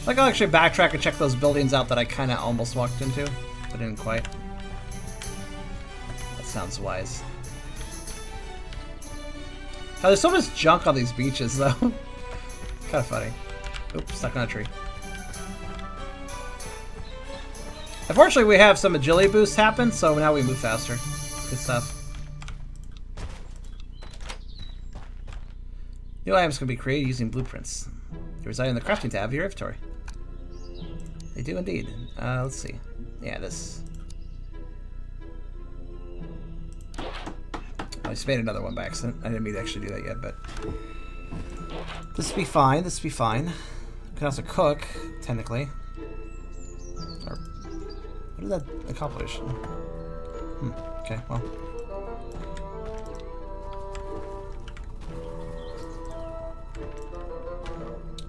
Like, I'll actually backtrack and check those buildings out that I kind of almost walked into, but didn't quite. That sounds wise. Oh, there's so much junk on these beaches, though. Kind of funny. Oops, stuck on a tree. Unfortunately, we have some agility boosts happen, so now we move faster. Good stuff. New items can be created using blueprints. They reside in the crafting tab of your inventory. They do indeed. Let's see. Yeah, this. I just made another one by accident. I didn't mean to actually do that yet, but this will be fine. This will be fine. I can also cook, technically. Or what does that accomplish? Okay, well.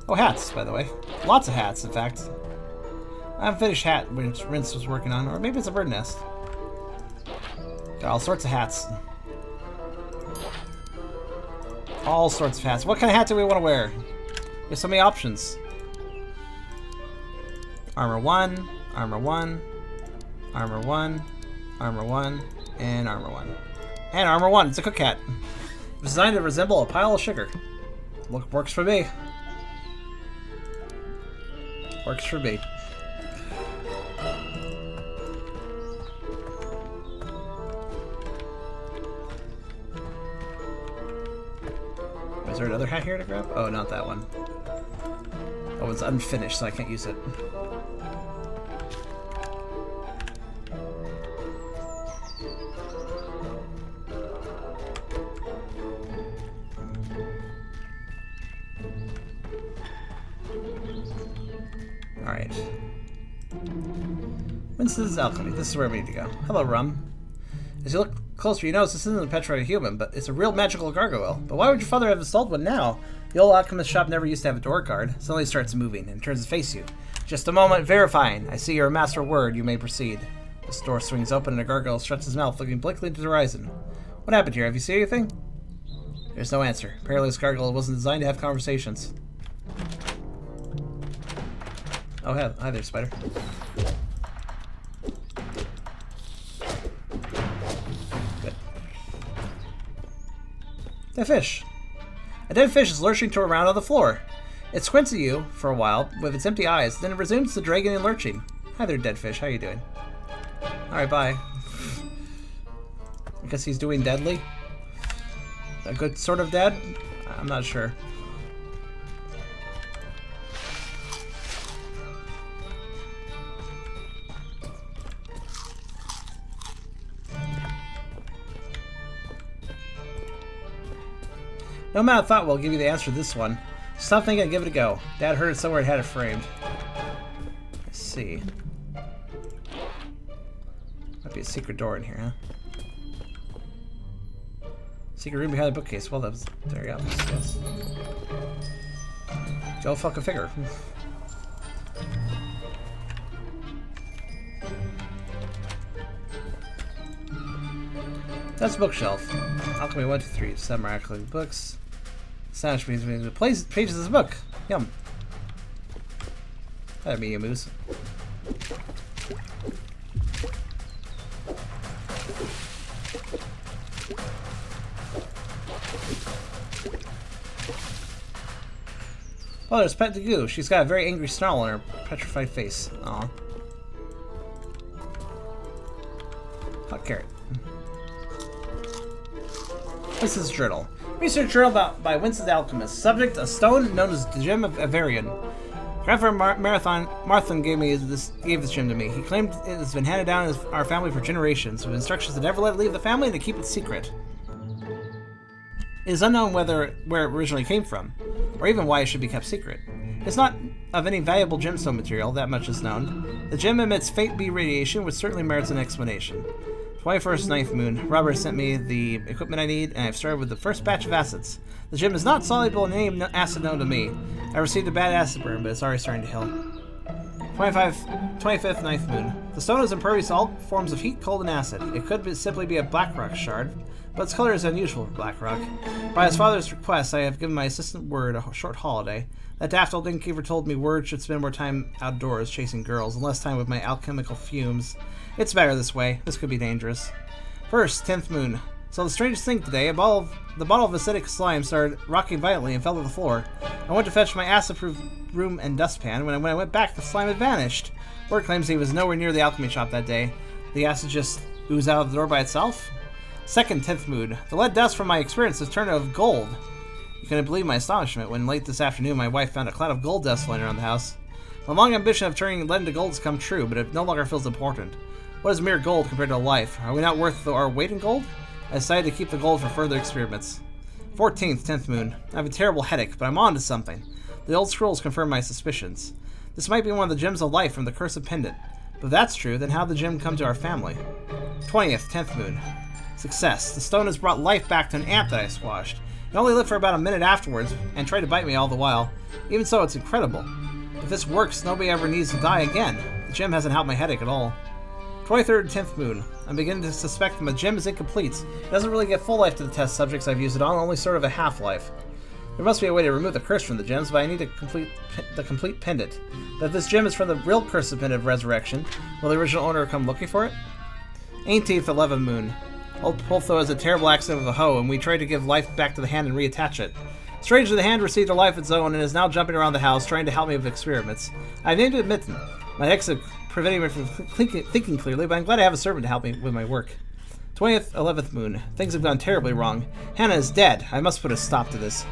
Oh, hats, by the way. Lots of hats, in fact. I haven't finished hat, which Rince was working on, or maybe it's a bird nest. Got all sorts of hats. All sorts of hats. What kind of hat do we want to wear? There's so many options. Armor 1, Armor 1, Armor 1, Armor 1, and Armor 1. And Armor 1, it's a cook hat. It's designed to resemble a pile of sugar. Works for me. Works for me. Is there another hat here to grab? Oh, not that one. Oh, it's unfinished, so I can't use it. Alright. Winston's Alchemy. This is where we need to go. Hello, Rum. As you look closer, you notice this isn't a petrified human, but it's a real magical gargoyle. But why would your father have installed one now? The old alchemist shop never used to have a door guard. Suddenly it starts moving and turns to face you. Just a moment, verifying. I see you're a master word. You may proceed. The door swings open and a gargoyle shuts his mouth, looking blankly into the horizon. What happened here? Have you seen anything? There's no answer. Apparently this gargoyle wasn't designed to have conversations. Oh, hi there, spider. Good. Dead fish. A dead fish is lurching to around on the floor. It squints at you for a while with its empty eyes, then it resumes to dragging and lurching. Hi there, dead fish. How you doing? Alright, bye. I guess he's doing deadly. A good sort of dead? I'm not sure. No amount of thought will give you the answer to this one. Stop thinking and give it a go. Dad heard it somewhere and had it framed. Let's see. Might be a secret door in here, huh? Secret room behind the bookcase. Well, that's there you go. Yes. Go fuck a figure. That's a bookshelf. Alchemy 1, 2, 3. Samurai alchemy books. Sandwich means pages of this book. Yum. That'd be a moose. Oh, there's Pet Dagoo. She's got a very angry snarl on her petrified face. Aw. Hot carrot. This is journal. Research journal by Winston the Alchemist. Subject: a stone known as the Gem of Avarian. Grandfather Marthon gave this gem to me. He claimed it has been handed down in our family for generations, with instructions to never let it leave the family and to keep it secret. It is unknown where it originally came from, or even why it should be kept secret. It's not of any valuable gemstone material, that much is known. The gem emits Fate B radiation, which certainly merits an explanation. 21st, 9th moon. Robert sent me the equipment I need, and I've started with the first batch of acids. The gem is not soluble in any acid known to me. I received a bad acid burn, but it's already starting to heal. 25th, 9th moon. The stone is impervious to all forms of heat, cold, and acid. It could simply be a black rock shard, but its color is unusual for black rock. By his father's request, I have given my assistant Word a short holiday. That daft old innkeeper told me Word should spend more time outdoors chasing girls and less time with my alchemical fumes. It's better this way. This could be dangerous. First, 10th moon. So the strangest thing today, the bottle of acidic slime started rocking violently and fell to the floor. I went to fetch my acid-proof broom and dustpan. When I went back, the slime had vanished. Word claims he was nowhere near the alchemy shop that day. The acid just oozed out of the door by itself? Second, 10th moon. The lead dust from my experience has turned of gold. You couldn't believe my astonishment when late this afternoon my wife found a cloud of gold dust flying around the house. My long ambition of turning lead into gold has come true, but it no longer feels important. What is mere gold compared to life? Are we not worth our weight in gold? I decided to keep the gold for further experiments. 14th, 10th moon. I have a terrible headache, but I'm on to something. The old scrolls confirm my suspicions. This might be one of the gems of life from the Cursed Pendant. But if that's true, then how did the gem come to our family? 20th, 10th moon. Success. The stone has brought life back to an ant that I squashed. It only lived for about a minute afterwards, and tried to bite me all the while. Even so, it's incredible. If this works, nobody ever needs to die again. The gem hasn't helped my headache at all. 23rd, 10th moon. I'm beginning to suspect that my gem is incomplete. It doesn't really get full life to the test subjects I've used it on, only sort of a half-life. There must be a way to remove the curse from the gems, but I need to complete the complete pendant. But if this gem is from the real Cursed Pendant of Resurrection, will the original owner come looking for it? 18th, 11th moon. Old Poltho has a terrible accident with a hoe, and we tried to give life back to the hand and reattach it. Strangely, the hand received a life of its own and is now jumping around the house, trying to help me with experiments. I've named it Mitten. My ex is preventing me from thinking clearly, but I'm glad I have a servant to help me with my work. 20th, 11th moon. Things have gone terribly wrong. Hannah is dead. I must put a stop to this.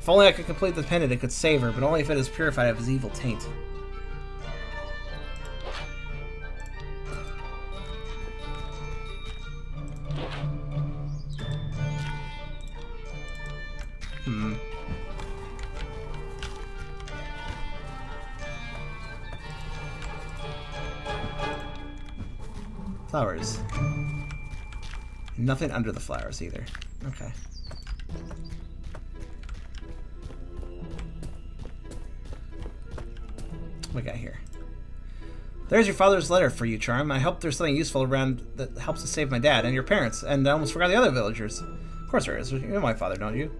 If only I could complete the pendant, it could save her, but only if it is purified of his evil taint. Flowers. Nothing under the flowers either. Okay. What we got here? There's your father's letter for you, Charm. I hope there's something useful around that helps to save my dad and your parents, and I almost forgot the other villagers. Of course there is. You know my father, don't you?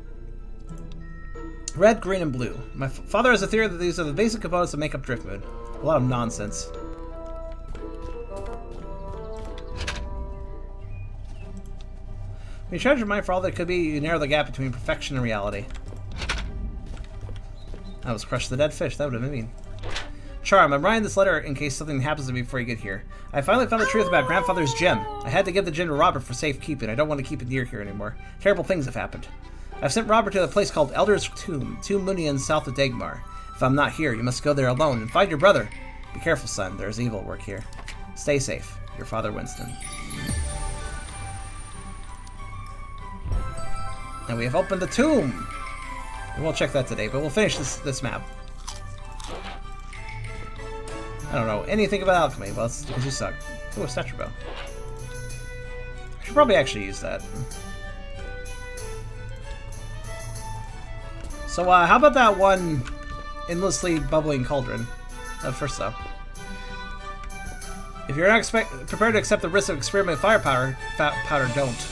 Red, green, and blue. My father has a theory that these are the basic components that make up Driftmoon. A lot of nonsense. When you charge your mind for all that could be, you narrow the gap between perfection and reality. I was crushed the dead fish. That would have been mean. Charm, I'm writing this letter in case something happens to me before you get here. I finally found the truth about Grandfather's gem. I had to give the gem to Robert for safekeeping. I don't want to keep it near here anymore. Terrible things have happened. I've sent Robert to a place called Elder's Tomb, 2 Munions south of Dagmar. If I'm not here, you must go there alone and find your brother. Be careful, son. There's evil work here. Stay safe. Your father, Winston. And we have opened the tomb. We won't check that today, but we'll finish this map. I don't know anything about alchemy. Well, it's because you suck. Ooh, a statue bow. I should probably actually use that. So, how about that one endlessly bubbling cauldron? First, though. If you're not prepared to accept the risk of experimental firepower, powder, don't.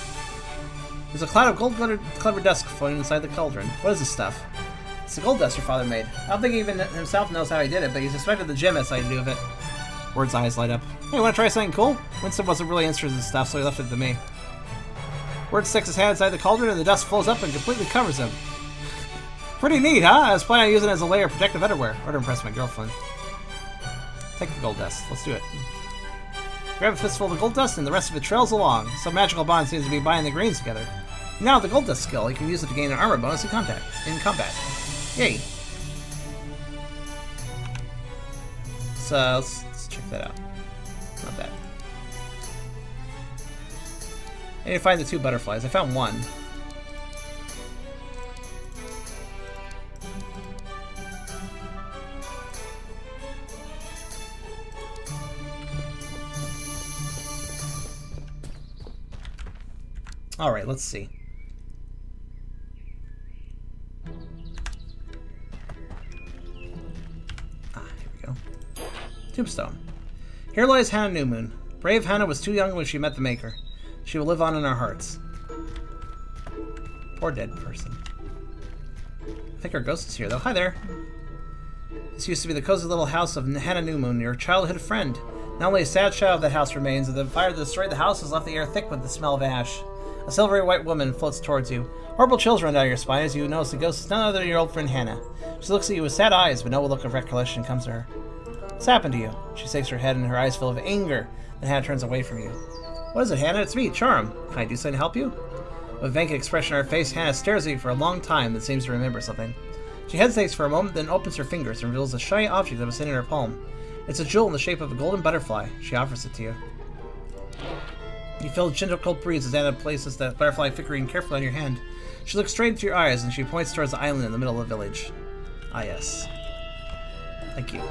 There's a cloud of gold-glittered clever dust floating inside the cauldron. What is this stuff? It's the gold dust your father made. I don't think he even himself knows how he did it, but he suspected the gem had something to do with it. Word's eyes light up. Hey, want to try something cool? Winston wasn't really interested in stuff, so he left it to me. Word sticks his hand inside the cauldron, and the dust flows up and completely covers him. Pretty neat, huh? I was planning on using it as a layer of protective underwear, or to impress my girlfriend. Take the gold dust. Let's do it. Grab a fistful of the gold dust, and the rest of it trails along. Some magical bond seems to be binding the grains together. Now, the gold dust skill, you can use it to gain an armor bonus in combat. Yay! So let's check that out. Not bad. I need to find the 2 butterflies. I found one. All right, let's see. Tombstone. Here lies Hannah Newmoon. Brave Hannah was too young when she met the Maker. She will live on in our hearts. Poor dead person. I think our ghost is here, though. Hi there. This used to be the cozy little house of Hannah Newmoon, your childhood friend. Not only a sad shadow of that house remains, but the fire that destroyed the house has left the air thick with the smell of ash. A silvery white woman floats towards you. Horrible chills run down your spine as you notice the ghost is none other than your old friend Hannah. She looks at you with sad eyes, but no look of recollection comes to her. What's happened to you? She shakes her head and her eyes full of anger. Then Hannah turns away from you. What is it, Hannah? It's me, Charm. Can I do something to help you? With a vacant expression on her face, Hannah stares at you for a long time and seems to remember something. She hesitates for a moment, then opens her fingers and reveals a shiny object that was sitting in her palm. It's a jewel in the shape of a golden butterfly. She offers it to you. You feel a gentle cold breeze as Hannah places that butterfly figurine carefully on your hand. She looks straight into your eyes and she points towards the island in the middle of the village. Ah, yes. Thank you.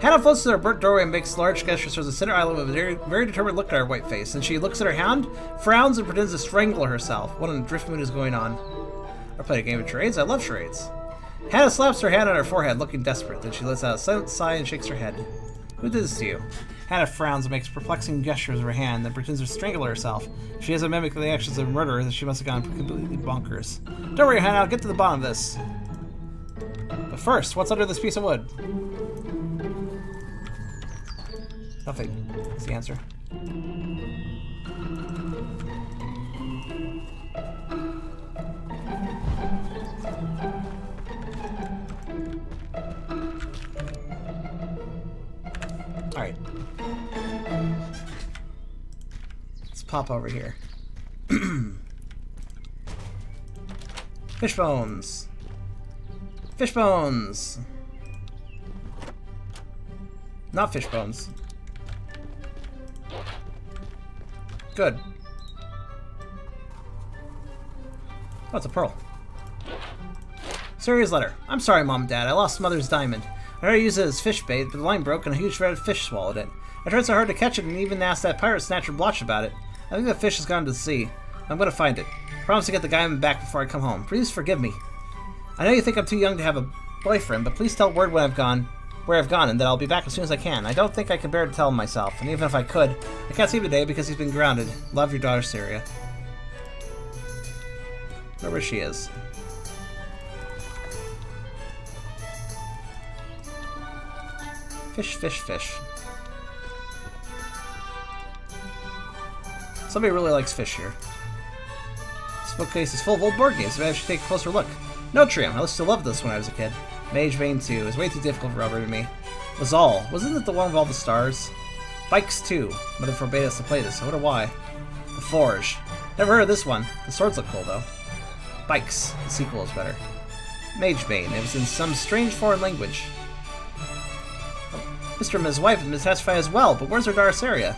Hannah floats to her burnt doorway and makes large gestures towards the center island with a very determined look at her white face. And she looks at her hand, frowns, and pretends to strangle herself. What in Driftmoon is going on? I played a game of charades. I love charades. Hannah slaps her hand on her forehead, looking desperate. Then she lets out a silent sigh and shakes her head. Who did this to you? Hannah frowns and makes perplexing gestures with her hand, then pretends to strangle herself. If she hasn't mimicked the actions of a murderer, then she must have gone completely bonkers. Don't worry, Hannah. I'll get to the bottom of this. But first, what's under this piece of wood? Nothing. That's the answer. Alright. Let's pop over here. Fish bones. Fish bones. Not fish bones. Good. Oh, it's a pearl. Serious letter. I'm sorry, Mom and Dad. I lost Mother's diamond. I tried to use it as fish bait, but the line broke and a huge red fish swallowed it. I tried so hard to catch it and even asked that pirate snatcher Blotch about it. I think the fish has gone to the sea. I'm gonna find it. I promise to get the diamond back before I come home. Please forgive me. I know you think I'm too young to have a boyfriend, but please tell word where I've gone, and that I'll be back as soon as I can. I don't think I can bear to tell him myself, and even if I could, I can't see him today because he's been grounded. Love, your daughter, Syria. Wherever she is. Fish, fish, fish. Somebody really likes fish here. This bookcase is full of old board games. Maybe I should take a closer look. No, Trium. I used to love this when I was a kid. Mage Vein 2. It was way too difficult for Robert and me. Lazal. Wasn't it the one with all the stars? Bikes 2. Mother forbade us to play this. I wonder why. The Forge. Never heard of this one. The swords look cool, though. Bikes. The sequel is better. Mage Vein. It was in some strange foreign language. Mr. and his wife have been satisfied as well, but where's her daughter Saria?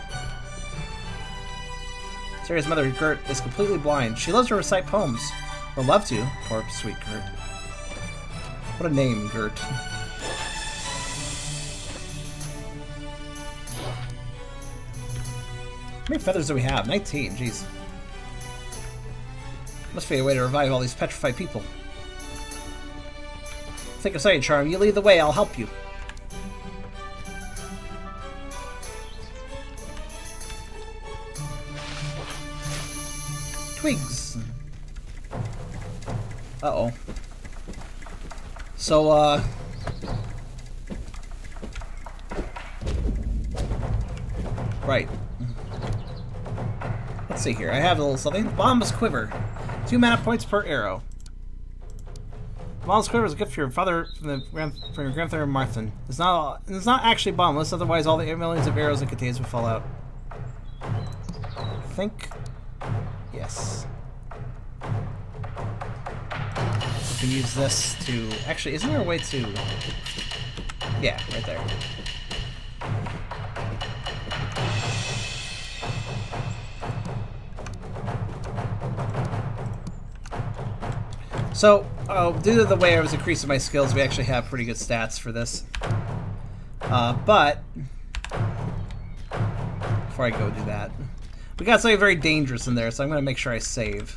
Saria's mother, Gert, is completely blind. She loves to recite poems. Or love to. Poor sweet Gert. What a name, Gert. How many feathers do we have? 19, jeez. Must be a way to revive all these petrified people. Think of sight, Charm. You lead the way, I'll help you. Twigs. Uh-oh. So, right. Let's see here. I have a little something. Bomb's Quiver. 2 mana points per arrow. Bomb's Quiver is a gift for your father from your grandfather Marthin. It's not actually bombless, otherwise all the millions of arrows it contains would fall out. I think. Yes. We can use this to... Actually, isn't there a way to... Yeah, right there. So, due to the way I was increasing my skills, we actually have pretty good stats for this. But... Before I go do that... We got something very dangerous in there, so I'm going to make sure I save.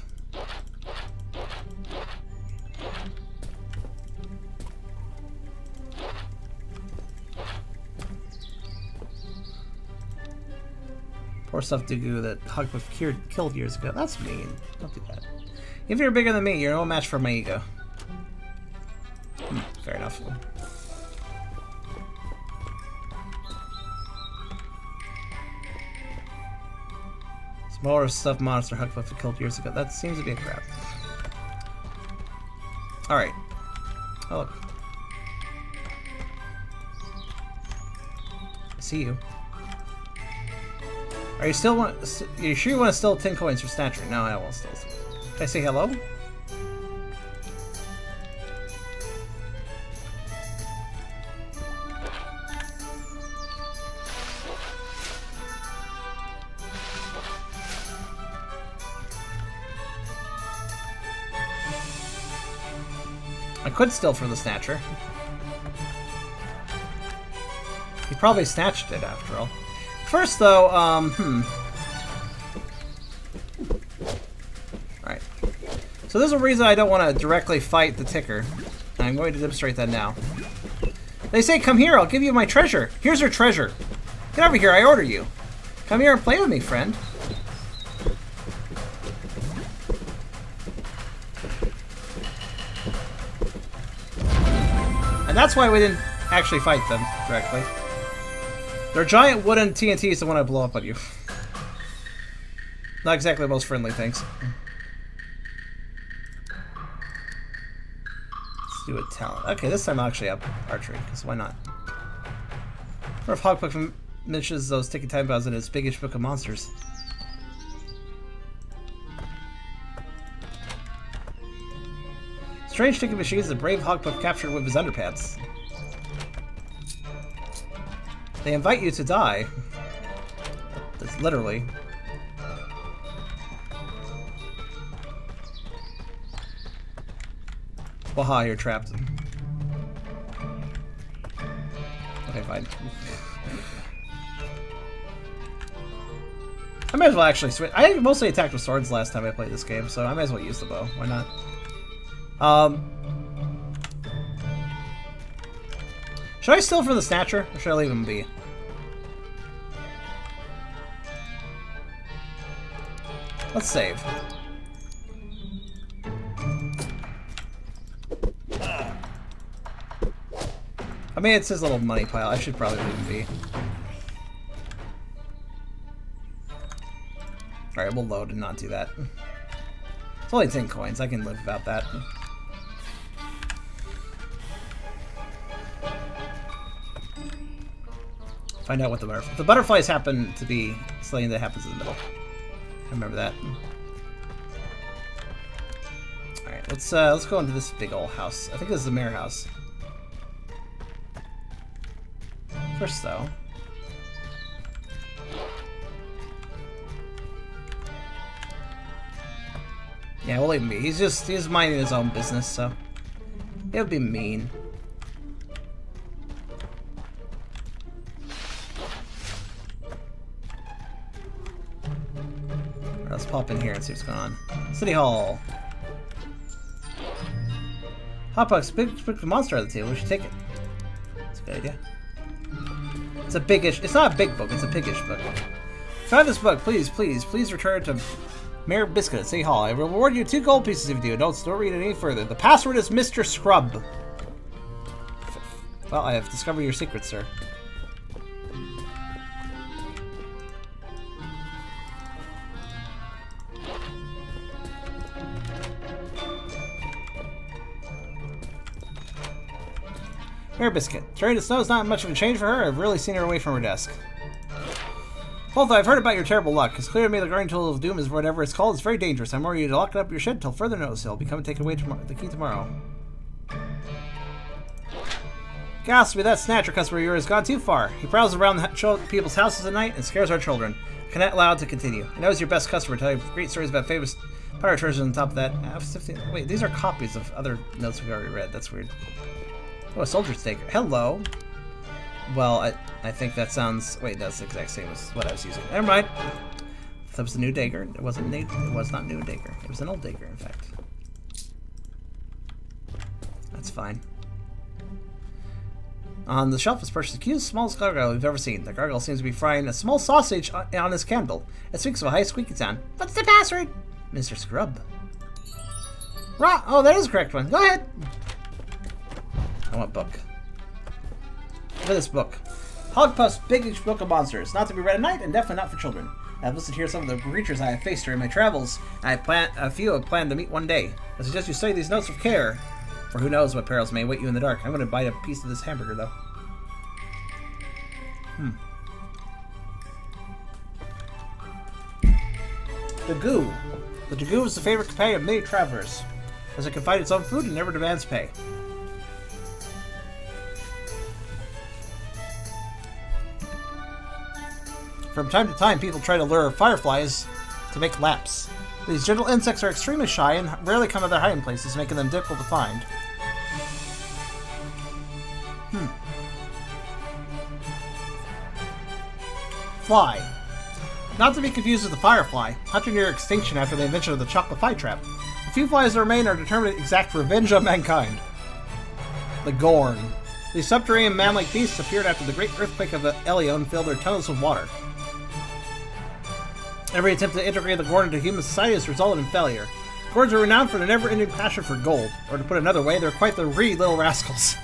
Poor stuff Dugu that Hugbuff killed years ago. That's mean. Don't do that. If you're bigger than me, you're no match for my ego. Fair enough. Smaller stuffed monster Hugbuff killed years ago. That seems to be a crap. Alright. Oh, look. I see you. Are you still want? You sure you want to steal 10 coins for Snatcher? No, I won't steal. Can I say hello? I could steal from the Snatcher. He probably snatched it after all. First, though, Alright. So there's a reason I don't want to directly fight the ticker. And I'm going to demonstrate that now. They say, come here, I'll give you my treasure. Here's your treasure. Get over here, I order you. Come here and play with me, friend. And that's why we didn't actually fight them directly. They're giant wooden TNTs that want to blow up on you. Not exactly the most friendly things. Let's do a talent. Okay, this time I'll actually have archery, because why not? Or if Hogpuck mentions those ticking time bombs in his biggish book of monsters. Strange ticking machines the brave Hogpuck captured with his underpants. They invite you to die. That's literally. Waha, you're trapped. Okay, fine. I might as well actually switch. I mostly attacked with swords last time I played this game, so I might as well use the bow. Why not? Should I steal for the Snatcher, or should I leave him be? Let's save. I mean, it's his little money pile. I should probably leave him be. Alright, we'll load and not do that. It's only 10 coins. I can live without that. Find out what the butterflies... The butterflies happen to be something that happens in the middle. I remember that. Alright, let's go into this big old house. I think this is the mayor house. First, though... Yeah, we'll leave him be. He's minding his own business, so... It would be mean. Let's pop in here and see what's going on. City Hall. Hotbox, big monster on the table. We should take it. That's a good idea. It's a biggish. It's not a big book. It's a piggish book. Try this book, please, please, please return to Mayor Biscuit at City Hall. I will reward you 2 gold pieces if you do. Don't read it any further. The password is Mr. Scrub. Well, I have discovered your secret, sir. Mayor Biscuit. Trade of snow is not much of a change for her. I've really seen her away from her desk. Although I've heard about your terrible luck. It's clear to me the guardian tool of doom is whatever it's called. It's very dangerous. I'm worried you to lock it up your shed till further notice. He'll be coming to take away the key tomorrow. Gatsby, that snatcher customer of yours has gone too far. He prowls around people's houses at night and scares our children. I cannot allow it to continue. I know he's your best customer. Tell you great stories about famous pirate treasures on top of that. Wait, these are copies of other notes we've already read. That's weird. Oh, a soldier's dagger. Hello. Well, I think that sounds... Wait, that's the exact same as what I was using. Never mind. That was a new dagger. It wasn't new. It was not new dagger. It was an old dagger, in fact. That's fine. On the shelf is perched the cutest, smallest gargoyle we've ever seen. The gargoyle seems to be frying a small sausage on his candle. It speaks of a high squeaky sound. What's the password? Mr. Scrub. Oh, that is the correct one. Go ahead. I want book. Look at this book. Hogpuff's Biggish Book of Monsters. Not to be read at night and definitely not for children. I've listened to hear some of the creatures I have faced during my travels. A few have planned to meet one day. I suggest you study these notes with care. For who knows what perils may await you in the dark. I'm going to bite a piece of this hamburger, though. The Goo. The Goo is the favorite companion of many travelers, as it can find its own food and never demands pay. From time to time, people try to lure fireflies to make lamps. These gentle insects are extremely shy and rarely come to their hiding places, making them difficult to find. Fly. Not to be confused with the firefly, hunted near extinction after the invention of the chocolate fly trap. The few flies that remain are determined to exact revenge on mankind. The Gorn. These subterranean man-like beasts appeared after the great earthquake of the Elion filled their tunnels with water. Every attempt to integrate the Gorn into human society has resulted in failure. Gorns are renowned for their never-ending passion for gold, or to put it another way, they're quite the greedy little rascals.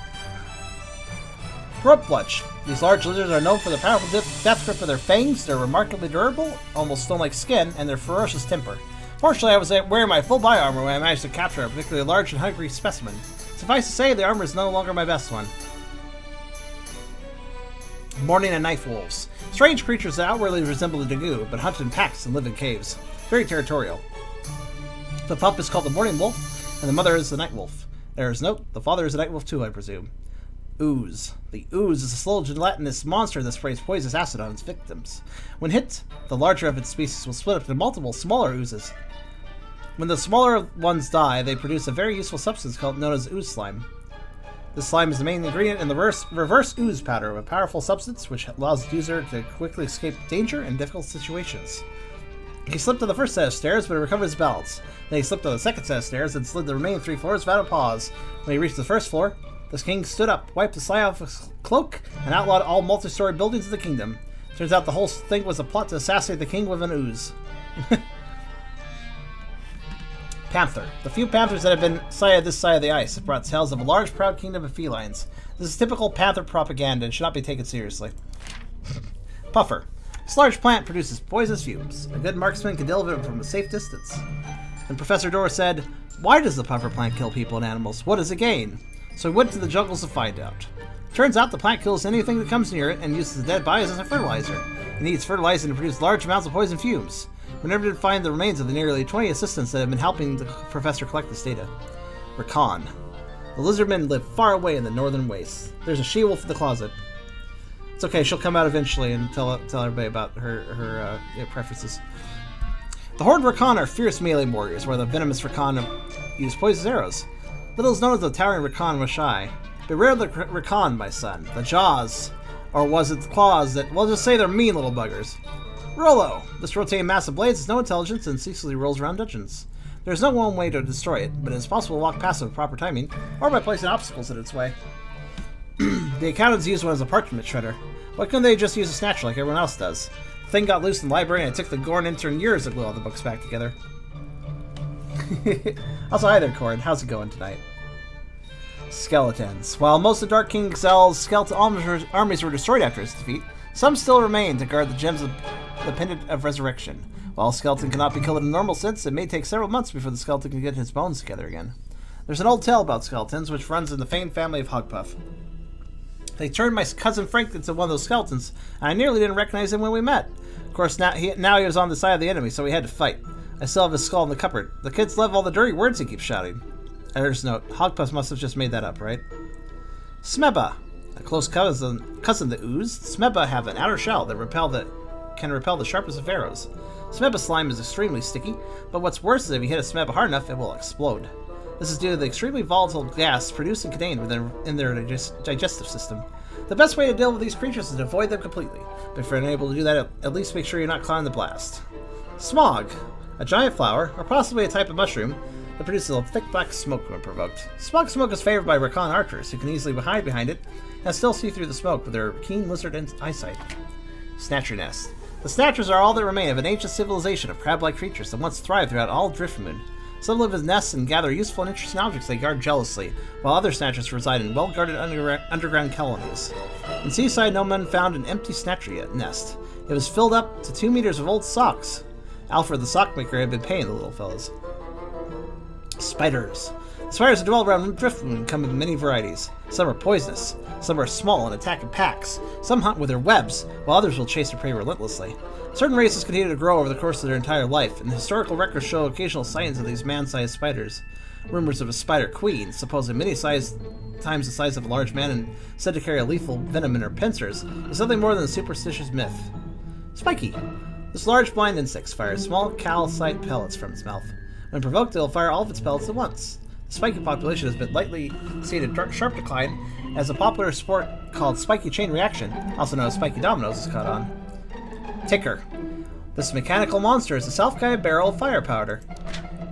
Ropeblutch. These large lizards are known for the powerful death grip of their fangs, their remarkably durable, almost stone-like skin, and their ferocious temper. Fortunately, I was wearing my full body armor when I managed to capture a particularly large and hungry specimen. Suffice to say, the armor is no longer my best one. Morning and Knife Wolves. Strange creatures that outwardly resemble the Dagoo, but hunt in packs and live in caves. Very territorial. The pup is called the Morning Wolf, and the mother is the Night Wolf. There is note, the father is a Night Wolf too, I presume. Ooze. The ooze is a slow gelatinous monster that sprays poisonous acid on its victims. When hit, the larger of its species will split up into multiple smaller oozes. When the smaller ones die, they produce a very useful substance known as ooze slime. This slime is the main ingredient in the reverse ooze powder, a powerful substance which allows the user to quickly escape danger in difficult situations. He slipped on the first set of stairs, but he recovered his balance. Then he slipped on the second set of stairs and slid the remaining 3 floors without a pause. When he reached the first floor, the king stood up, wiped the slime off his cloak, and outlawed all multi-story buildings of the kingdom. Turns out the whole thing was a plot to assassinate the king with an ooze. Panther. The few panthers that have been sighted this side of the ice have brought tales of a large, proud kingdom of felines. This is typical panther propaganda and should not be taken seriously. Puffer. This large plant produces poisonous fumes. A good marksman can deliver them from a safe distance. And Professor Dora said, "Why does the puffer plant kill people and animals? What does it gain?" So we went to the jungles to find out. Turns out the plant kills anything that comes near it and uses the dead bodies as a fertilizer. It needs fertilizing to produce large amounts of poison fumes. We never did find the remains of the nearly 20 assistants that have been helping the professor collect this data. Rakan. The lizardmen live far away in the northern wastes. There's a she-wolf in the closet. It's okay, she'll come out eventually and tell everybody about her preferences. The Horde Rakan are fierce melee warriors, where the venomous Rakan use poisonous arrows. Little is known of the towering Rakan Washai. Beware the Rakan, my son. The jaws, or was it the claws that, well, just say they're mean little buggers. Rollo. This rotating mass of blades has no intelligence and ceaselessly rolls around dungeons. There's no one way to destroy it, but it is possible to walk past it with proper timing, or by placing obstacles in its way. The accountants use one as a parchment shredder. Why couldn't they just use a snatcher like everyone else does? The thing got loose in the library and it took the Gorn intern years to glue all the books back together. Also, hi there, Cord. How's it going tonight? Skeletons. While most of Dark King Excel's skeleton armies were destroyed after his defeat, some still remain to guard the gems of the Pendant of Resurrection. While a skeleton cannot be killed in a normal sense, it may take several months before the skeleton can get his bones together again. There's an old tale about skeletons, which runs in the famed family of Hogpuff. They turned my cousin Frank into one of those skeletons, and I nearly didn't recognize him when we met. Of course, now he was on the side of the enemy, so we had to fight. I still have his skull in the cupboard. The kids love all the dirty words he keeps shouting. Editor's note, Hogpuff must have just made that up, right? Smeba. A close cousin the ooze, Smeba have an outer shell that can repel the sharpest of arrows. Smeba slime is extremely sticky, but what's worse is if you hit a Smeba hard enough, it will explode. This is due to the extremely volatile gas produced and contained in their digestive system. The best way to deal with these creatures is to avoid them completely, but if you're unable to do that, at least make sure you're not caught in the blast. Smog. A giant flower, or possibly a type of mushroom, that produces a thick black smoke when provoked. Smog smoke is favored by Rakan archers, who can easily hide behind it and still see through the smoke with their keen lizard eyesight. Snatcher Nest. The Snatchers are all that remain of an ancient civilization of crab-like creatures that once thrived throughout all Driftmoon. Some live in nests and gather useful and interesting objects they guard jealously, while other Snatchers reside in well-guarded underground colonies. In Seaside, no one found an empty Snatcher nest. It was filled up to 2 meters of old socks. Alfred the Sockmaker had been paying the little fellas. Spiders. The spiders that dwell around Driftmoon come in many varieties. Some are poisonous, some are small and attack in packs, some hunt with their webs, while others will chase their prey relentlessly. Certain races continue to grow over the course of their entire life, and the historical records show occasional sightings of these man-sized spiders. Rumors of a spider queen, supposedly many times the size of a large man and said to carry a lethal venom in her pincers, is nothing more than a superstitious myth. Spiky. This large blind insect fires small calcite pellets from its mouth. When provoked, it will fire all of its pellets at once. The spiky population has been lately seen in sharp decline as a popular sport called spiky chain reaction, also known as spiky dominoes, is caught on. Ticker. This mechanical monster is a self-guided barrel of fire powder.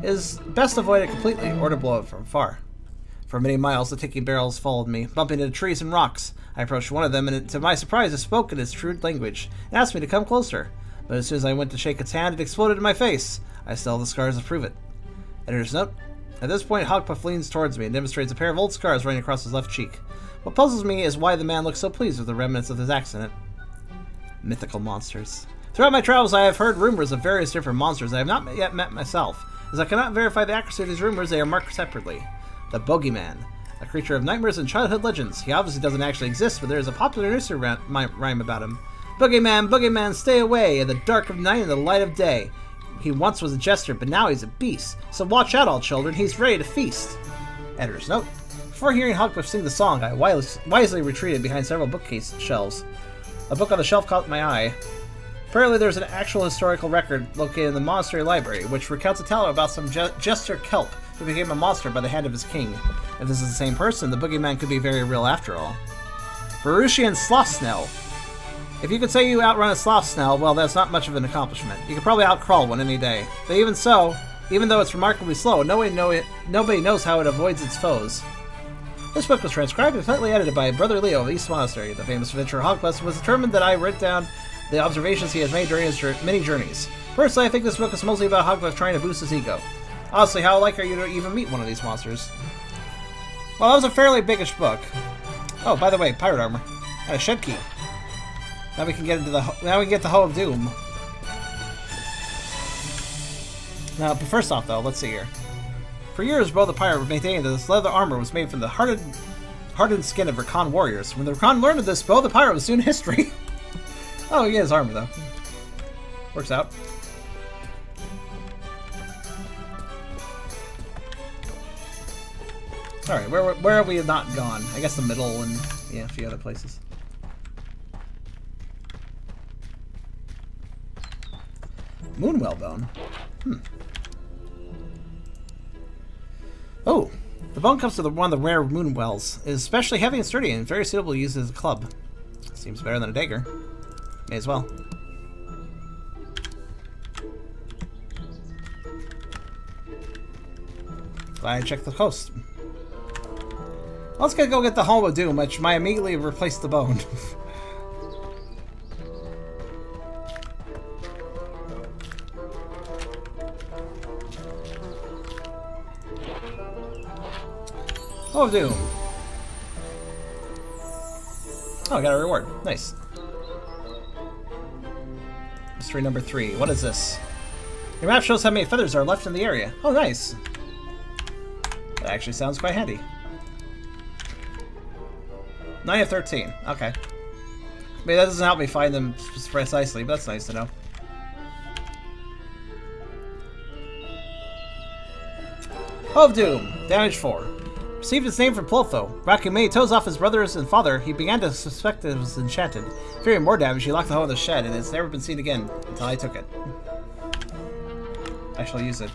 It is best avoided completely or to blow it from far. For many miles, the ticking barrels followed me, bumping into trees and rocks. I approached one of them, and to my surprise, it spoke in its true language and asked me to come closer. But as soon as I went to shake its hand, it exploded in my face. I still have the scars to prove it. Editor's note. At this point, Hogpuff leans towards me and demonstrates a pair of old scars running across his left cheek. What puzzles me is why the man looks so pleased with the remnants of his accident. Mythical monsters. Throughout my travels, I have heard rumors of various different monsters I have not yet met myself. As I cannot verify the accuracy of these rumors, they are marked separately. The Bogeyman. A creature of nightmares and childhood legends. He obviously doesn't actually exist, but there is a popular nursery rhyme about him. Boogeyman, boogeyman, stay away in the dark of night and the light of day. He once was a jester, but now he's a beast. So watch out, all children, he's ready to feast. Editor's note. Before hearing Hogpuff sing the song, I wisely retreated behind several bookcase shelves. A book on the shelf caught my eye. Apparently there's an actual historical record located in the monastery library, which recounts a tale about some jester kelp who became a monster by the hand of his king. If this is the same person, the boogeyman could be very real after all. Baruchian Slothsnell. If you could say you outrun a sloth snell, well, that's not much of an accomplishment. You could probably outcrawl one any day. But even so, even though it's remarkably slow, nobody knows how it avoids its foes. This book was transcribed and slightly edited by Brother Leo of East Monastery. The famous adventurer Hogpuff was determined that I wrote down the observations he has made during his many journeys. Personally, I think this book is mostly about Hogpuff trying to boost his ego. Honestly, how like are you to even meet one of these monsters? Well, that was a fairly biggish book. Oh, by the way, pirate armor. And a shed key. Now we can get into the Hoe of Doom. Now, but first off, though, let's see here. For years, Bo the Pirate maintained that this leather armor was made from the hardened skin of Rakan warriors. When the Rakan learned of this, Bo the Pirate was soon history. Oh, he has armor, though. Works out. Alright, where have we not gone? I guess the middle and, yeah, a few other places. Moonwell bone. Oh, the bone comes to one of the rare moonwells. It is especially heavy and sturdy and very suitable to use as a club. Seems better than a dagger. May as well. Glad I checked the coast. Let's go get the Home of Doom, which might immediately replace the bone. Home of Doom. Oh, I got a reward. Nice. Mystery number 3. What is this? Your map shows how many feathers are left in the area. Oh, nice. That actually sounds quite handy. 9 of 13. Okay. I mean, that doesn't help me find them precisely, but that's nice to know. Home of Doom. Damage 4. Received its name from Plotho. Rocking many toes off his brothers and father, he began to suspect that it was enchanted. Fearing more damage, he locked the hoe in the shed, and it's never been seen again until I took it. I shall use it.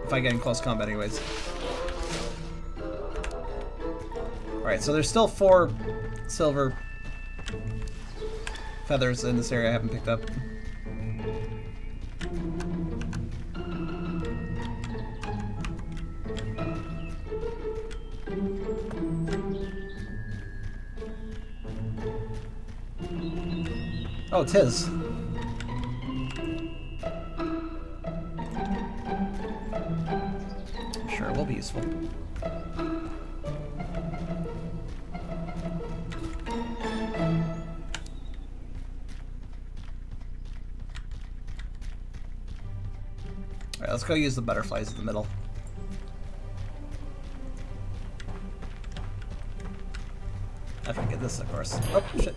If I get in close combat, anyways. Alright, so there's still 4 silver feathers in this area I haven't picked up. Oh, 'tis. Sure, it will be useful. Alright, let's go use the butterflies in the middle. After I get this, of course. Oh, shit.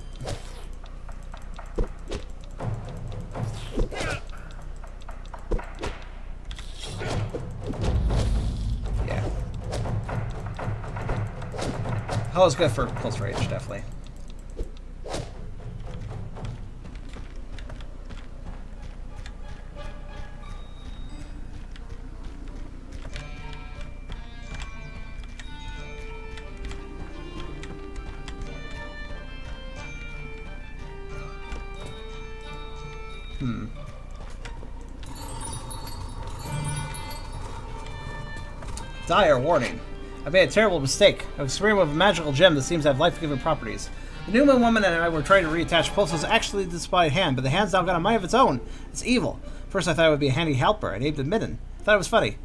Oh, it's good for close range, definitely. Dire warning. I made a terrible mistake. I was experimenting with a magical gem that seems to have life-giving properties. The Newman woman and I were trying to reattach Pulse's actually the disembodied hand, but the hand's now got a mind of its own. It's evil. First I thought it would be a handy helper. I named it Midden. I thought it was funny.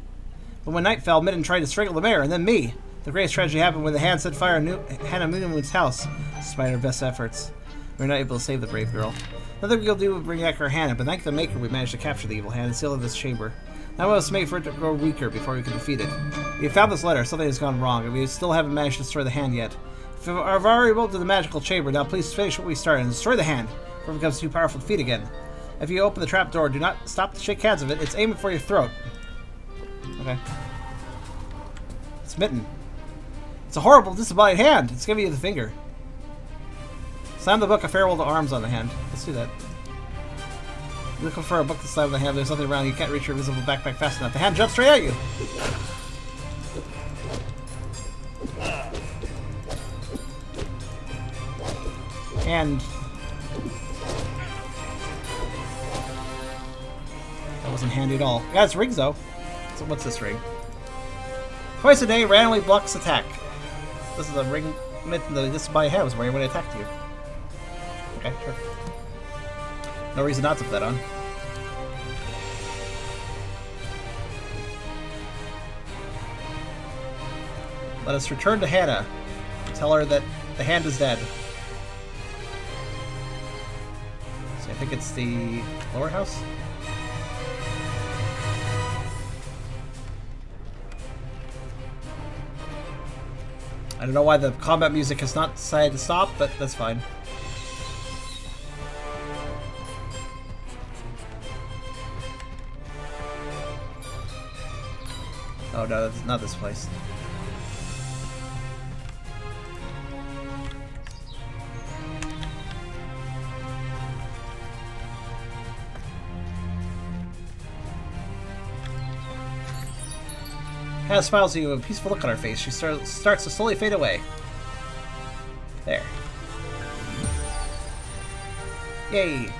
But when night fell, Midden tried to strangle the mayor, and then me. The greatest tragedy happened when the hand set fire to Hannah Newman's house. Despite our best efforts, we were not able to save the brave girl. Nothing we could do would bring back her Hannah, but thank the Maker we managed to capture the evil hand and seal in this chamber. Now we must make for it to grow weaker before we can defeat it. We have found this letter. Something has gone wrong, and we still haven't managed to destroy the hand yet. If I've already built to the magical chamber, now please finish what we started and destroy the hand before it becomes too powerful to defeat again. If you open the trap door, do not stop to shake hands of it. It's aiming for your throat. Okay. It's Mitten. It's a horrible disembodied hand. It's giving you the finger. Slam the book of Farewell to Arms on the hand. Let's do that. Looking for a book to slam on the hand. There's nothing around. You can't reach your invisible backpack fast enough. The hand jumps straight at you. And that wasn't handy at all. Yeah, it's rings though. So what's this ring? Twice a day, randomly blocks attack. This is a ring Mitten that this by hand was wearing when it attacked you. Okay, sure. No reason not to put that on. Let us return to Hannah. Tell her that the hand is dead. So I think it's the lower house? I don't know why the combat music has not decided to stop, but that's fine. Oh no, that's not this place. Hannah smiles at you with a peaceful look on her face. She starts to slowly fade away. There. Yay!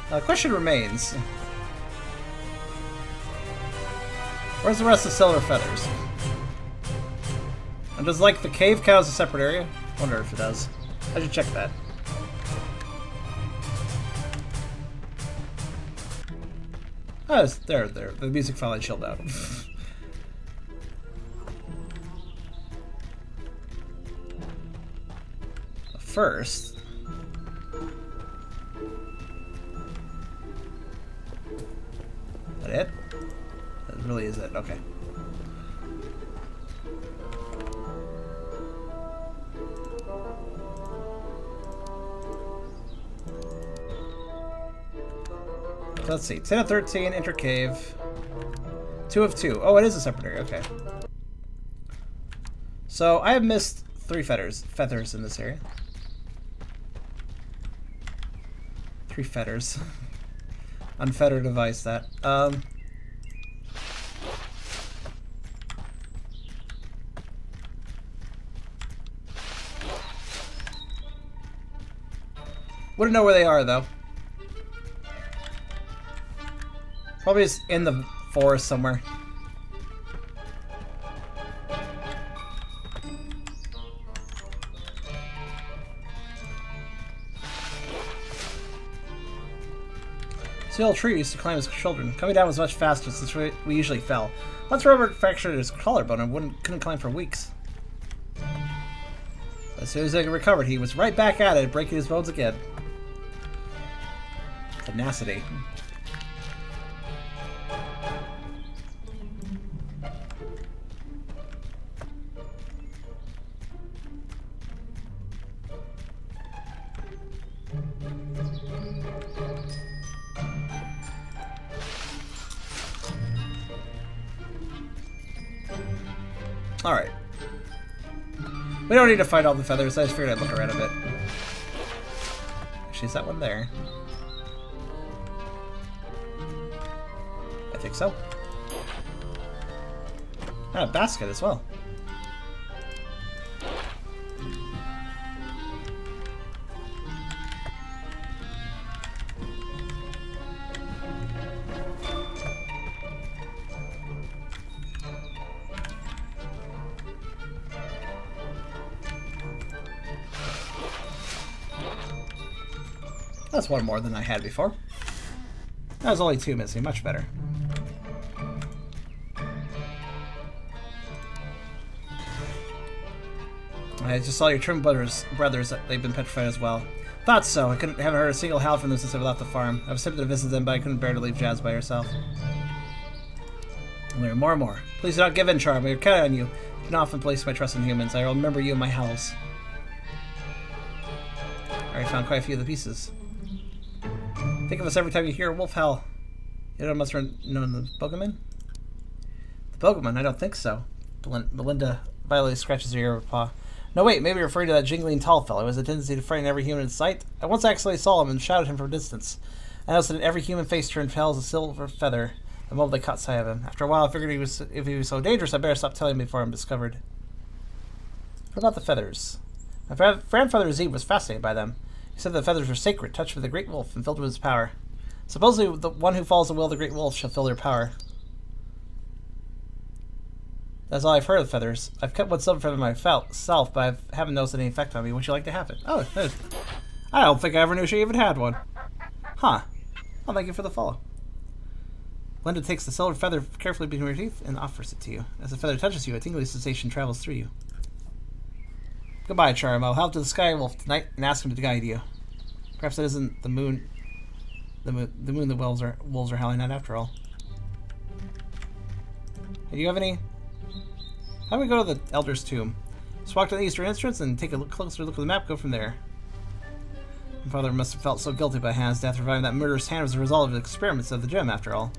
The question remains. Where's the rest of Silver Feathers? And does, like, the cave count as a separate area? I wonder if it does. I should check that. Oh, it's there. The music finally chilled out. First... Is that it? That really is it. Okay. Let's see. 10 of 13, enter cave. 2 of 2. Oh, it is a separate area. Okay. So I have missed 3 feathers in this area. 3 feathers. Unfettered device that. Wouldn't know where they are though. Probably just in the forest somewhere. The old tree used to climb as children. Coming down was much faster since we usually fell. Once Robert fractured his collarbone and couldn't climb for weeks. As soon as he recovered, he was right back at it, breaking his bones again. Tenacity. Alright. We don't need to find all the feathers, I just figured I'd look around a bit. Actually, is that one there? I think so. And a basket as well. That's one more than I had before. That was only 2 missing, much better. I just saw your trim brothers, they've been petrified as well. Thought so. I haven't heard a single howl from them since I left the farm. I was tempted to visit them, but I couldn't bear to leave Jazz by herself. I learned more and more. Please do not give in, Charm. I count on you. I can often place my trust in humans. I will remember you in my howls. I already found quite a few of the pieces. Think of us every time you hear a wolf howl. You don't must know the Boogeyman? The Boogeyman? I don't think so. Belinda violently scratches her ear with a paw. No, wait, maybe you're referring to that jingling tall fellow. He has a tendency to frighten every human in sight. I once accidentally saw him and shouted him from a distance. I noticed that every human face turned pale as a silver feather the moment they caught sight of him. After a while, I figured if he was so dangerous, I better stop telling him before I'm discovered. What about the feathers? My grandfather Zeb was fascinated by them. He said the feathers were sacred, touched with the great wolf, and filled with his power. Supposedly, the one who follows the will of the great wolf shall feel their power. That's all I've heard of feathers. I've kept one silver feather myself, but I haven't noticed any effect on me. Would you like to have it? Oh, I don't think I ever knew she even had one. Huh. Well, thank you for the follow. Linda takes the silver feather carefully between her teeth and offers it to you. As the feather touches you, a tingly sensation travels through you. Goodbye, Charm. I'll help to the Sky Wolf tonight and ask him to guide you. Perhaps it isn't the moon. The moon the wolves are howling at after all. Do you have any? How do we go to the Elder's tomb? Just walk to the eastern entrance and take a closer look at the map. Go from there. My father must have felt so guilty by Hannah's death. Reviving that murderous hand was a result of the experiments of the gem, after all.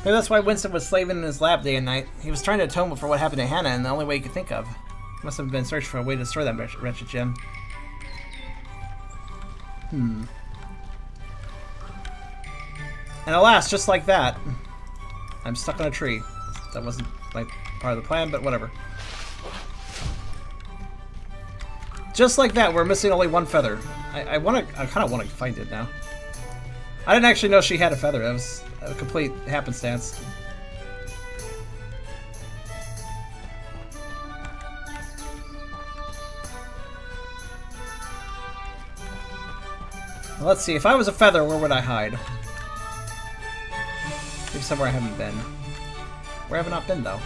Maybe that's why Winston was slaving in his lab day and night. He was trying to atone for what happened to Hannah in the only way he could think of. He must have been searching for a way to destroy that wretched gem. And alas, just like that, I'm stuck on a tree. That wasn't like part of the plan, but whatever. Just like that, we're missing only one feather. I kind of want to find it now. I didn't actually know she had a feather. That was a complete happenstance. Well, let's see. If I was a feather, where would I hide? Maybe somewhere I haven't been. Where have I not been, though?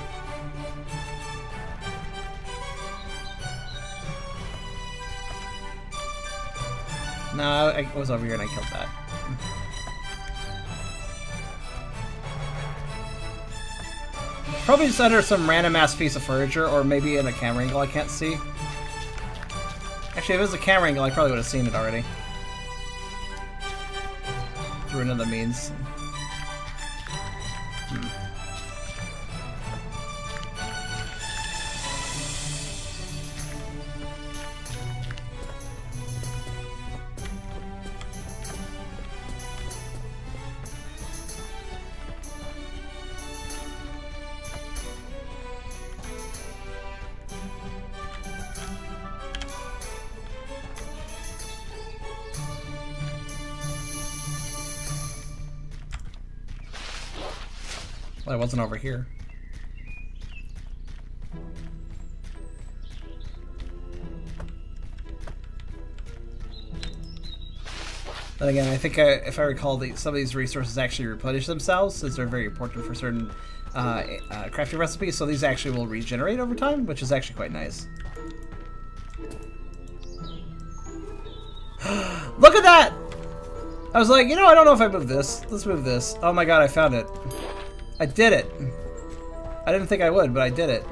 No, I was over here and I killed that. Probably just under some random ass piece of furniture, or maybe in a camera angle I can't see. Actually, if it was a camera angle, I probably would have seen it already. Through another means. Well, I wasn't over here. But again, I think if I recall, some of these resources actually replenish themselves, since they're very important for certain crafting recipes. So these actually will regenerate over time, which is actually quite nice. Look at that! I was like, you know, I don't know if I move this. Let's move this. Oh my god, I found it. I did it! I didn't think I would, but I did it.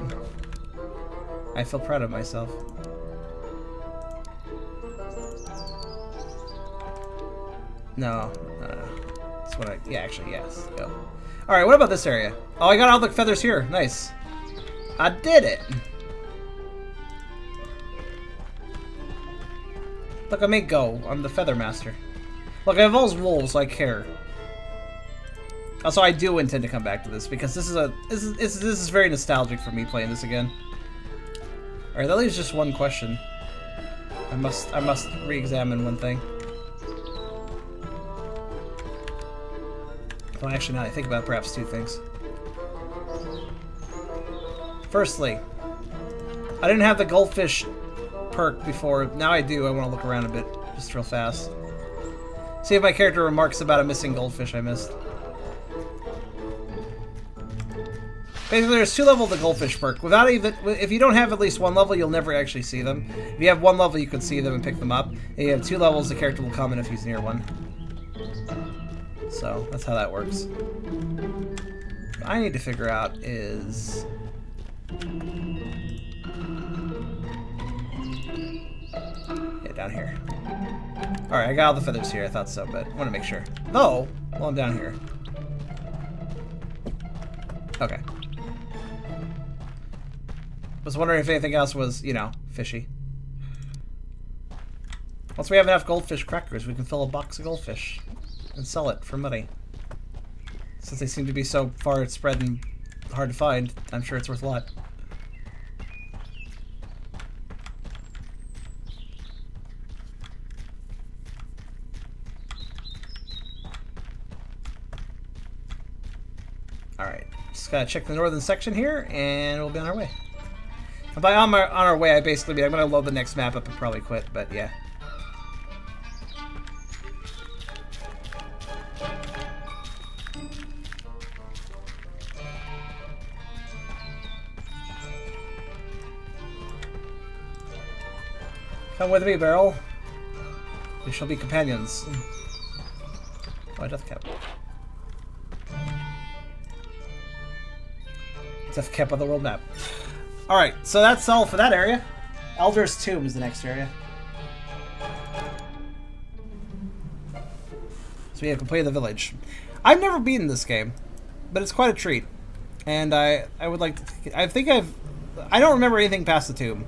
I feel proud of myself. No. That's what I... Yeah, actually, yes. Go. Alright, what about this area? Oh, I got all the feathers here. Nice. I did it! Look at me go. I'm the feather master. Look, I have all those wolves, so I care. Also, I do intend to come back to this because this is very nostalgic for me playing this again. All right, that leaves just one question. I must re-examine one thing. Well, actually, now that I think about it, perhaps two things. Firstly, I didn't have the goldfish perk before. Now I do. I want to look around a bit, just real fast. See if my character remarks about a missing goldfish I missed. Basically, there's 2 levels of the goldfish perk. Without even, if you don't have at least 1 level, you'll never actually see them. If you have 1 level, you can see them and pick them up. And you have 2 levels, the character will comment if he's near one. So that's how that works. What I need to figure out is down here. All right, I got all the feathers here. I thought so, but I want to make sure. Oh, well, I'm down here. Okay. Was wondering if anything else was, you know, fishy. Once we have enough goldfish crackers, we can fill a box of goldfish and sell it for money. Since they seem to be so far spread and hard to find, I'm sure it's worth a lot. Alright, just gotta check the northern section here, and we'll be on our way. And by on our way, I basically mean I'm gonna load the next map up and probably quit, but yeah. Come with me, Beryl. We shall be companions. Oh, death cap. Death cap on the world map. Alright, so that's all for that area. Elder's Tomb is the next area. So we have completed the village. I've never beaten this game, but it's quite a treat. And I would like to... I don't remember anything past the tomb.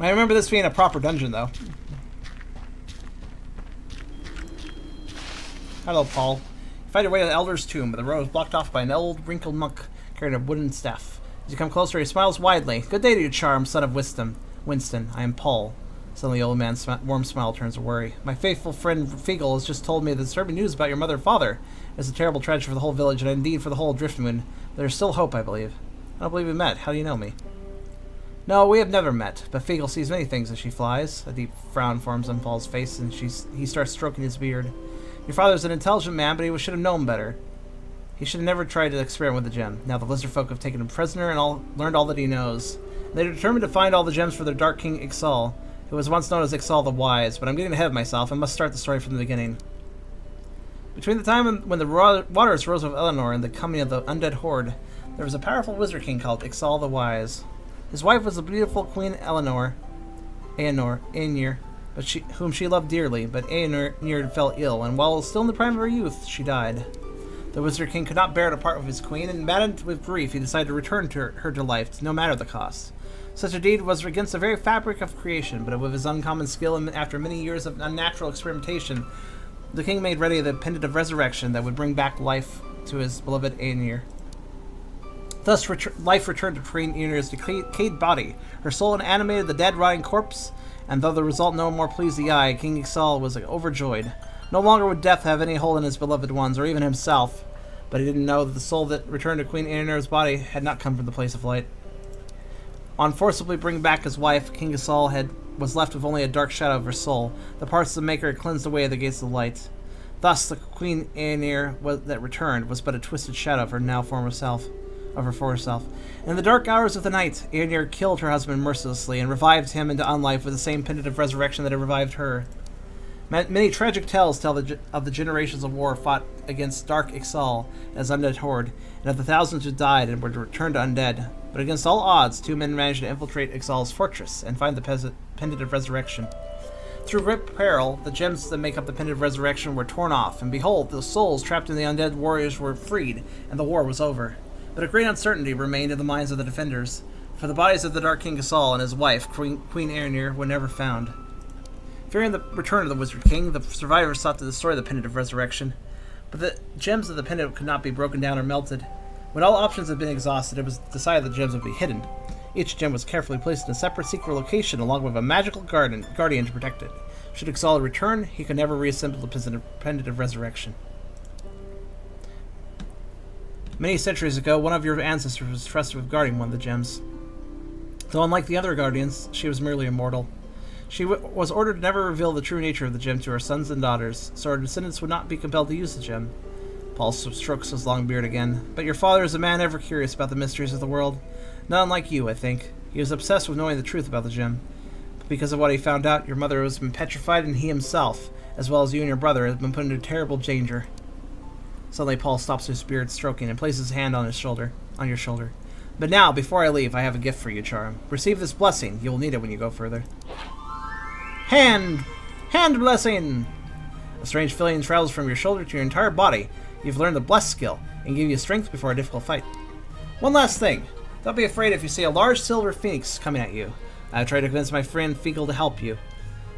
I remember this being a proper dungeon, though. Hello, Paul. You find your way to the Elder's Tomb, but the road is blocked off by an old, wrinkled monk carrying a wooden staff. As you come closer, he smiles widely. Good day to you, charmed son of Winston. I am Paul. Suddenly, the old man's warm smile turns to worry. My faithful friend Fiegel has just told me the disturbing news about your mother and father. It's a terrible tragedy for the whole village, and indeed for the whole Driftmoon. There is still hope, I believe. I don't believe we met. How do you know me? No, we have never met, but Fiegel sees many things as she flies. A deep frown forms on Paul's face, and he starts stroking his beard. Your father is an intelligent man, but he should have known better. He should have never tried to experiment with the gem. Now the lizard folk have taken him prisoner and learned all that he knows. They're determined to find all the gems for their Dark King Ixal, who was once known as Ixal the Wise, but I'm getting ahead of myself. I must start the story from the beginning. Between the time when the waters rose with Eleanor and the coming of the undead horde, there was a powerful wizard king called Ixal the Wise. His wife was the beautiful Queen Aenir, whom she loved dearly, but Aenir fell ill, and while still in the prime of her youth, she died. The Wizard King could not bear to part with his queen, and maddened with grief, he decided to return her to life, no matter the cost. Such a deed was against the very fabric of creation, but with his uncommon skill and after many years of unnatural experimentation, the king made ready the pendant of resurrection that would bring back life to his beloved Aenir. Thus, life returned to Queen Aenir's decayed body. Her soul animated the dead, rotting corpse, and though the result no more pleased the eye, King Ixal was overjoyed. No longer would death have any hold on his beloved ones, or even himself, but he didn't know that the soul that returned to Queen Aenir's body had not come from the place of light. On forcibly bringing back his wife, King Ixal was left with only a dark shadow of her soul. The parts of the Maker had cleansed away the gates of light. Thus, the Queen Aenir that returned was but a twisted shadow of her former self. In the dark hours of the night, Aenir killed her husband mercilessly and revived him into unlife with the same pendant of resurrection that had revived her. Many tragic tales tell of the generations of war fought against Dark Ixal as undead horde, and of the thousands who died and were returned to undead. But against all odds, two men managed to infiltrate Ixal's fortress and find the pendant of resurrection. Through great peril, the gems that make up the pendant of resurrection were torn off, and behold, the souls trapped in the undead warriors were freed, and the war was over. But a great uncertainty remained in the minds of the defenders, for the bodies of the Dark King Ixal and his wife, Queen Aenir, were never found. Fearing the return of the Wizard King, the survivors sought to destroy the pendant of resurrection, but the gems of the pendant could not be broken down or melted. When all options had been exhausted, it was decided the gems would be hidden. Each gem was carefully placed in a separate secret location along with a magical guardian to protect it. Should Ixal return, he could never reassemble the pendant of resurrection. Many centuries ago, one of your ancestors was trusted with guarding one of the gems. Though unlike the other guardians, she was merely immortal. She was ordered to never reveal the true nature of the gem to her sons and daughters, so her descendants would not be compelled to use the gem. Paul strokes his long beard again. But your father is a man ever curious about the mysteries of the world. Not unlike you, I think. He was obsessed with knowing the truth about the gem. But because of what he found out, your mother has been petrified, and he himself, as well as you and your brother, have been put into terrible danger. Suddenly Paul stops his beard stroking and places his hand on your shoulder. But now, before I leave, I have a gift for you, Charm. Receive this blessing. You will need it when you go further. Hand blessing! A strange feeling travels from your shoulder to your entire body. You've learned the bless skill, and give you strength before a difficult fight. One last thing. Don't be afraid if you see a large silver phoenix coming at you. I have tried to convince my friend Fiegel to help you.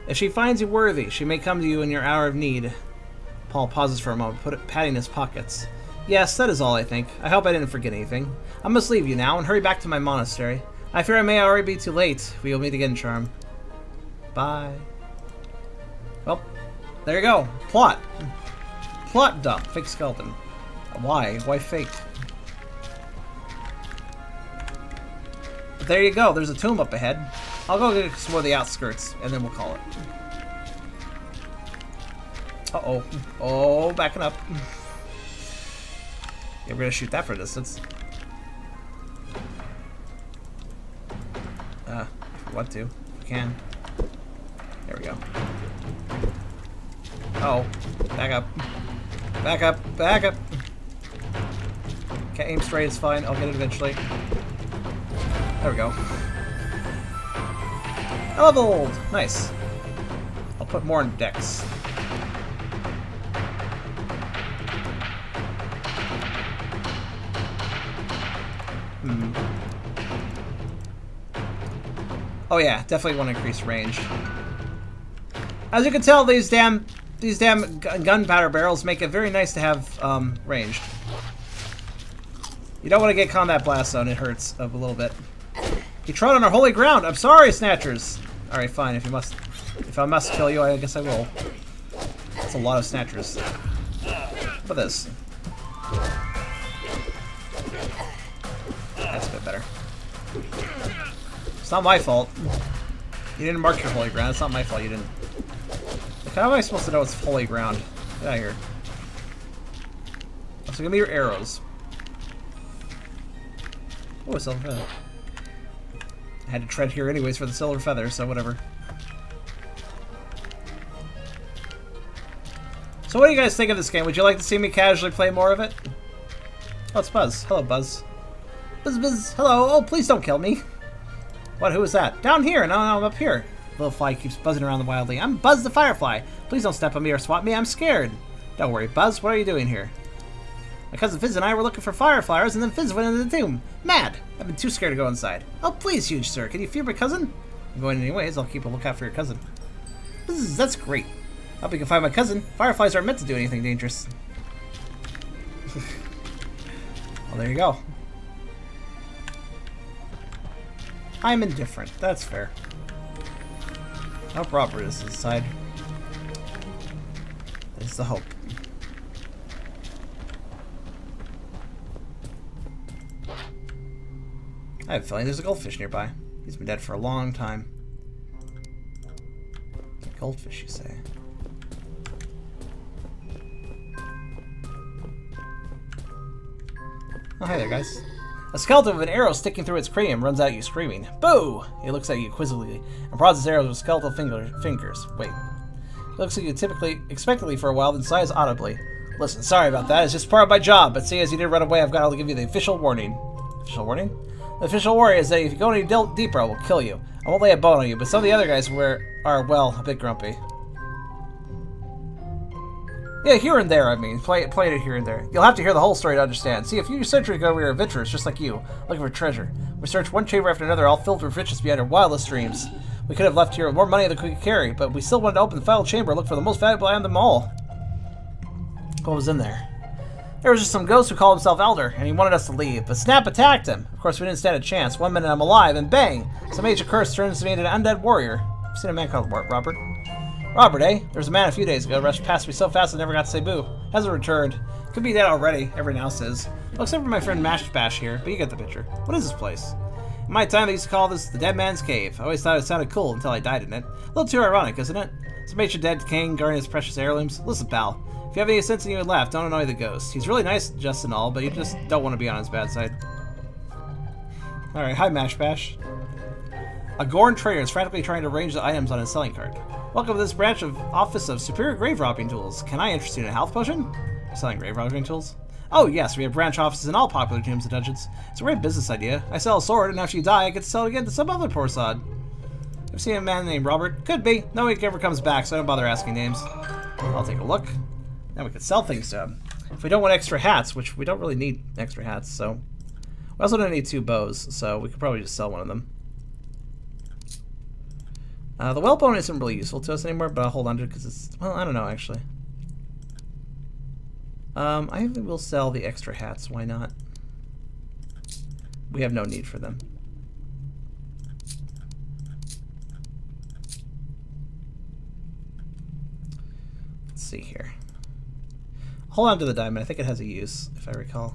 If she finds you worthy, she may come to you in your hour of need. Paul pauses for a moment, patting his pockets. Yes, that is all, I think. I hope I didn't forget anything. I must leave you now and hurry back to my monastery. I fear I may already be too late. We will meet again, Charm. Bye. Well, there you go. Plot dump. Fake skeleton. Why? Why fake? But there you go. There's a tomb up ahead. I'll go get some more of the outskirts, and then we'll call it. Uh-oh. Oh, backing up. Yeah, we're gonna shoot that for a distance. want to. If you can. There we go. Oh. Back up. Back up. Back up. Can't aim straight, it's fine. I'll get it eventually. There we go. I leveled! Nice. I'll put more in decks. Oh yeah, definitely want to increase range. As you can tell, these damn gunpowder barrels make it very nice to have ranged. You don't want to get combat blast zone; it hurts a little bit. You trod on our holy ground. I'm sorry, snatchers. All right, fine. If I must kill you, I guess I will. That's a lot of snatchers. What this? That's a bit better. It's not my fault. You didn't mark your holy ground. It's not my fault you didn't. Like, how am I supposed to know it's holy ground? Get out of here. So give me your arrows. Oh, a silver feather. I had to tread here anyways for the silver feather, so whatever. So what do you guys think of this game? Would you like to see me casually play more of it? Oh, it's Buzz. Hello, Buzz. Buzz, Buzz. Hello. Oh, please don't kill me. What? Who is that? Down here. No, I'm up here. Little fly keeps buzzing around wildly. I'm Buzz the Firefly. Please don't step on me or swat me. I'm scared. Don't worry, Buzz. What are you doing here? My cousin Fizz and I were looking for fireflies, and then Fizz went into the tomb. Mad! I've been too scared to go inside. Oh, please, huge sir. Can you fear my cousin? I'm going anyways. I'll keep a lookout for your cousin. That's great. I hope you can find my cousin. Fireflies aren't meant to do anything dangerous. Well, there you go. I'm indifferent. That's fair. I hope Robert is inside. There's the hope. I have a feeling there's a goldfish nearby. He's been dead for a long time. A goldfish, you say? Oh, hi there, guys. A skeleton with an arrow sticking through its cranium runs at you screaming. Boo! He looks at you quizzically and prods his arrows with skeletal fingers. Wait. He looks at you expectantly for a while, then sighs audibly. Listen, sorry about that. It's just part of my job, but seeing as you did run away, I've got to give you the official warning. Official warning? The official warning is that if you go any deeper, I will kill you. I won't lay a bone on you, but some of the other guys are, well, a bit grumpy. Yeah, here and there, I mean. Play it here and there. You'll have to hear the whole story to understand. See, a few centuries ago, we were adventurers just like you, looking for treasure. We searched one chamber after another, all filled with riches beyond our wildest dreams. We could have left here with more money than we could carry, but we still wanted to open the final chamber and look for the most valuable item of them all. What was in there? There was just some ghost who called himself Elder, and he wanted us to leave, but Snap attacked him. Of course, we didn't stand a chance. 1 minute I'm alive, and bang! Some ancient curse turns me into an undead warrior. I've seen a man called Robert. Robert, eh? There was a man a few days ago, rushed past me so fast I never got to say boo. Hasn't returned. Could be dead already, everyone else is. Well, except for my friend Mash Bash here, but you get the picture. What is this place? In my time, they used to call this the Dead Man's Cave. I always thought it sounded cool until I died in it. A little too ironic, isn't it? Some ancient dead king guarding his precious heirlooms. Listen, pal. If you have any sense in you and laugh, don't annoy the ghost. He's really nice just and all, but you just don't want to be on his bad side. Alright, hi Mash Bash. A Gorn trader is frantically trying to arrange the items on his selling cart. Welcome to this branch of Office of Superior Grave Robbing Tools. Can I interest you in a health potion? Selling grave robbing tools? Oh yes, we have branch offices in all popular tombs and dungeons. It's a great business idea. I sell a sword, and after you die, I get to sell it again to some other poor sod. I've seen a man named Robert. Could be. No one ever comes back, so I don't bother asking names. I'll take a look. Then we could sell things to him. If we don't want extra hats, which we don't really need extra hats, so... We also don't need 2 bows, so we could probably just sell one of them. The whalebone isn't really useful to us anymore, but I'll hold on to it because it's... Well, I don't know, actually. I will sell the extra hats. Why not? We have no need for them. Let's see here. Hold on to the diamond. I think it has a use, if I recall.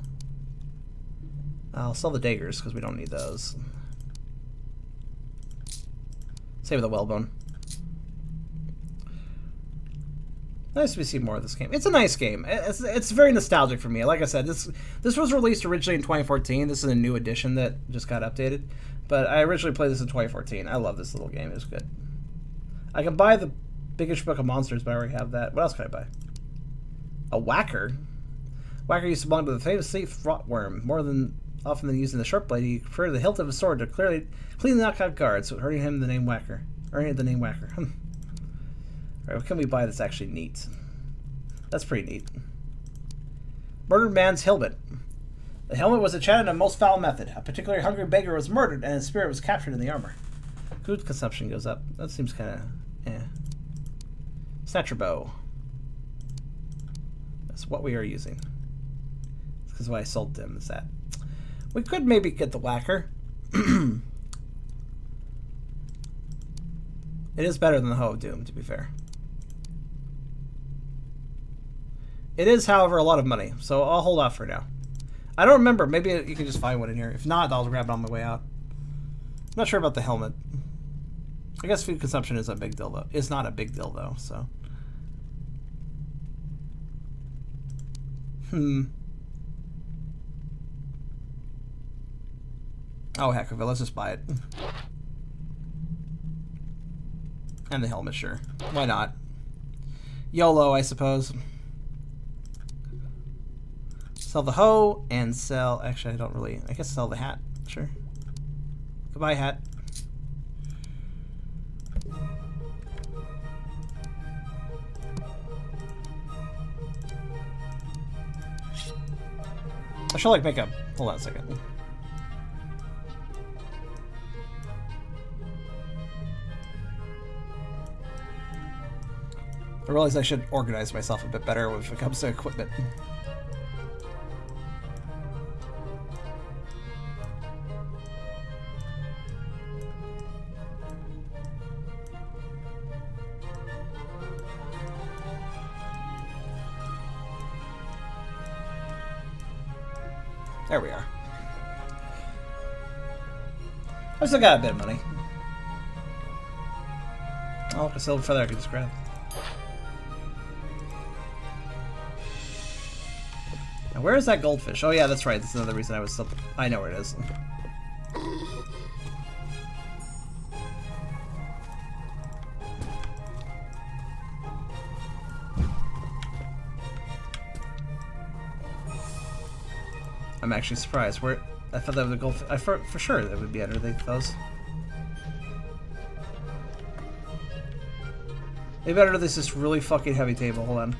I'll sell the daggers because we don't need those. Save the whalebone. Nice to see more of this game. It's a nice game. It's very nostalgic for me. Like I said, this was released originally in 2014. This is a new edition that just got updated. But I originally played this in 2014. I love this little game. It's good. I can buy the Biggish Book of Monsters, but I already have that. What else can I buy? A whacker. Whacker used to belong to the famous thief Rotworm. More than often than using the sharp blade, he preferred the hilt of his sword to clean the knockout guards, so earning him the name Whacker. Alright, what can we buy that's actually neat? That's pretty neat. Murdered man's helmet. The helmet was enchanted in a most foul method. A particularly hungry beggar was murdered, and his spirit was captured in the armor. Food consumption goes up. That seems kind of, Snatcher bow. That's what we are using. It's because what I sold to him is that. We could maybe get the whacker. It is better than the Hoe of Doom, to be fair. It is, however, a lot of money, so I'll hold off for now. I don't remember. Maybe you can just find one in here. If not, I'll grab it on my way out. I'm not sure about the helmet. I guess food consumption is a big deal, though. It's not a big deal, though, so. Oh, heck of it. Let's just buy it. And the helmet, sure. Why not? YOLO, I suppose. Sell the hoe and sell... Actually, I don't really... I guess sell the hat. Sure. Goodbye, hat. I should, like, make a... Hold on a second. I realize I should organize myself a bit better when it comes to equipment. There we are. I still got a bit of money. Oh, a silver feather I can just grab. Now, where is that goldfish? Oh yeah, that's right. That's another reason I was still... I know where it is. I'm actually surprised. Where I thought that was a goldfish. For sure that would be underneath those. Maybe under this really fucking heavy table. Hold on.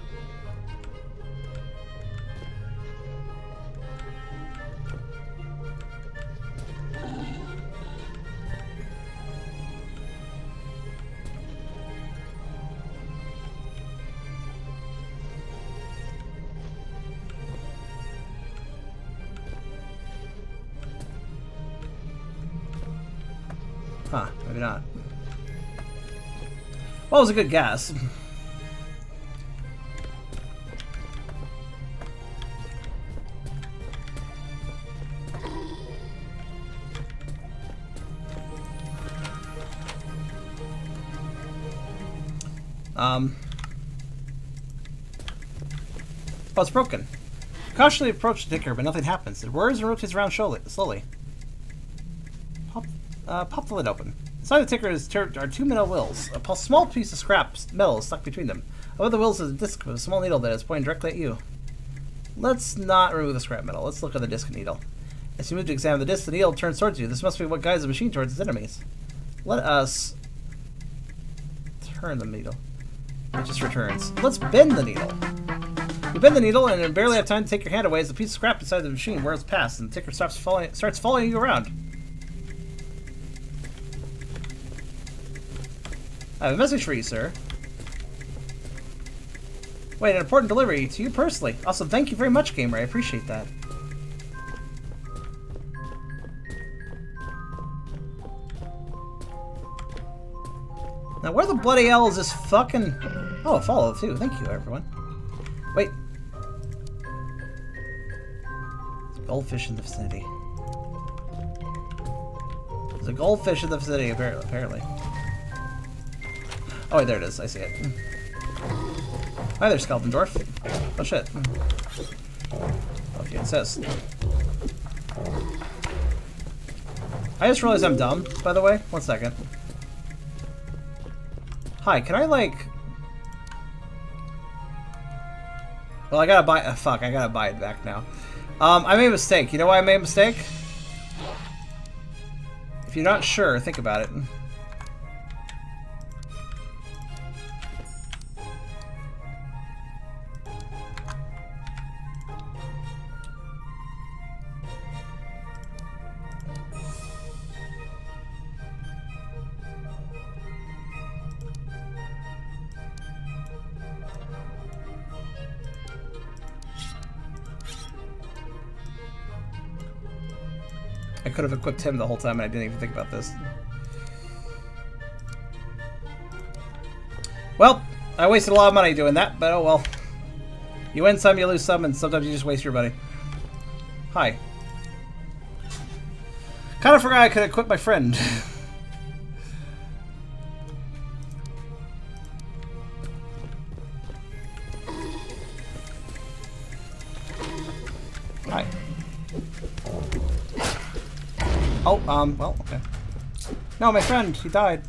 Huh, maybe not. Well, it was a good guess. Oh, it's broken. Cautiously approach the ticker, but nothing happens. It whirs and rotates around slowly. Pop the lid open. Inside the ticker are two metal wheels. A small piece of scrap metal is stuck between them. Above the wheels is a disc with a small needle that is pointing directly at you. Let's not remove the scrap metal. Let's look at the disc and needle. As you move to examine the disc, the needle turns towards you. This must be what guides the machine towards its enemies. Let us turn the needle. It just returns. Let's bend the needle. You bend the needle and barely have time to take your hand away as the piece of scrap inside the machine wears past and the ticker starts following you around. I have a message for you, sir. Wait, an important delivery to you personally. Also, thank you very much, gamer. I appreciate that. Now, where the bloody hell is this fucking... Oh, follow too. Thank you, everyone. Wait. There's a goldfish in the vicinity. There's a goldfish in the vicinity, apparently. Oh, wait, there it is. I see it. Oh, Hi there, Skeleton Dwarf. Oh shit. Okay, it says. I just realized I'm dumb, by the way. 1 second. Hi, can I, like... Well, I gotta buy... fuck, I gotta buy it back now. I made a mistake. You know why I made a mistake? If you're not sure, think about it. I could have equipped him the whole time and I didn't even think about this. Well, I wasted a lot of money doing that, but oh well. You win some, you lose some, and sometimes you just waste your money. Hi. Kind of forgot I could equip my friend. Hi. Oh, well, okay. No, my friend, he died.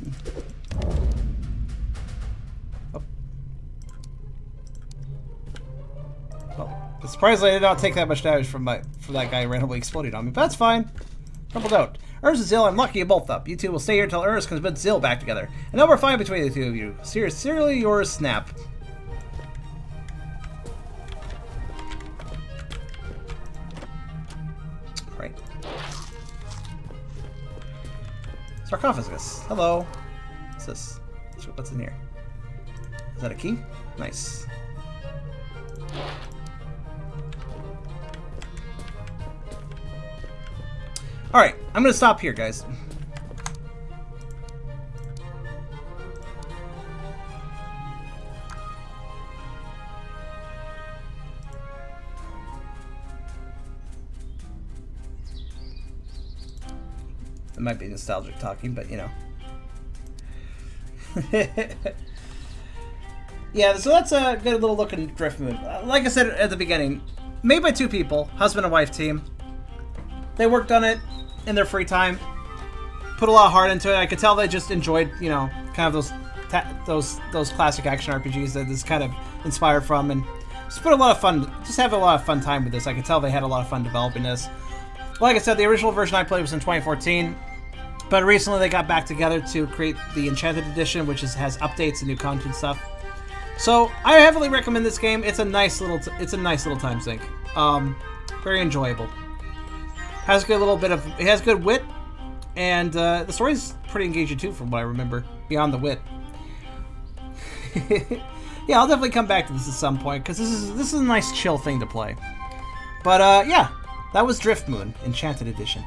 Oh. Well, surprisingly, I did not take that much damage from that guy randomly exploding on me, but that's fine. Trouble don't. Ernest and Zill, I'm lucky you both up. You two will stay here until Ernest can put Zill back together. And now we're fine between the two of you. Sincerely yours, Snap. Right. Sarcophagus. Hello. What's this? What's in here? Is that a key? Nice. Alright, I'm gonna stop here, guys. It might be nostalgic talking, but you know. Yeah, so that's a good little look in Driftmoon. Like I said at the beginning, made by 2 people, husband and wife team. They worked on it in their free time, put a lot of heart into it. I could tell they just enjoyed, you know, kind of those classic action RPGs that this kind of inspired from, and just put a lot of fun, just have a lot of fun time with this. I could tell they had a lot of fun developing this. Like I said, the original version I played was in 2014, but recently they got back together to create the Enchanted Edition, which has updates and new content stuff. So I heavily recommend this game. It's a nice little time sink. Very enjoyable. Has a good little bit of, it has good wit, and the story's pretty engaging too, from what I remember. Beyond the wit. Yeah, I'll definitely come back to this at some point because this is a nice chill thing to play. But yeah. That was Driftmoon Enchanted Edition.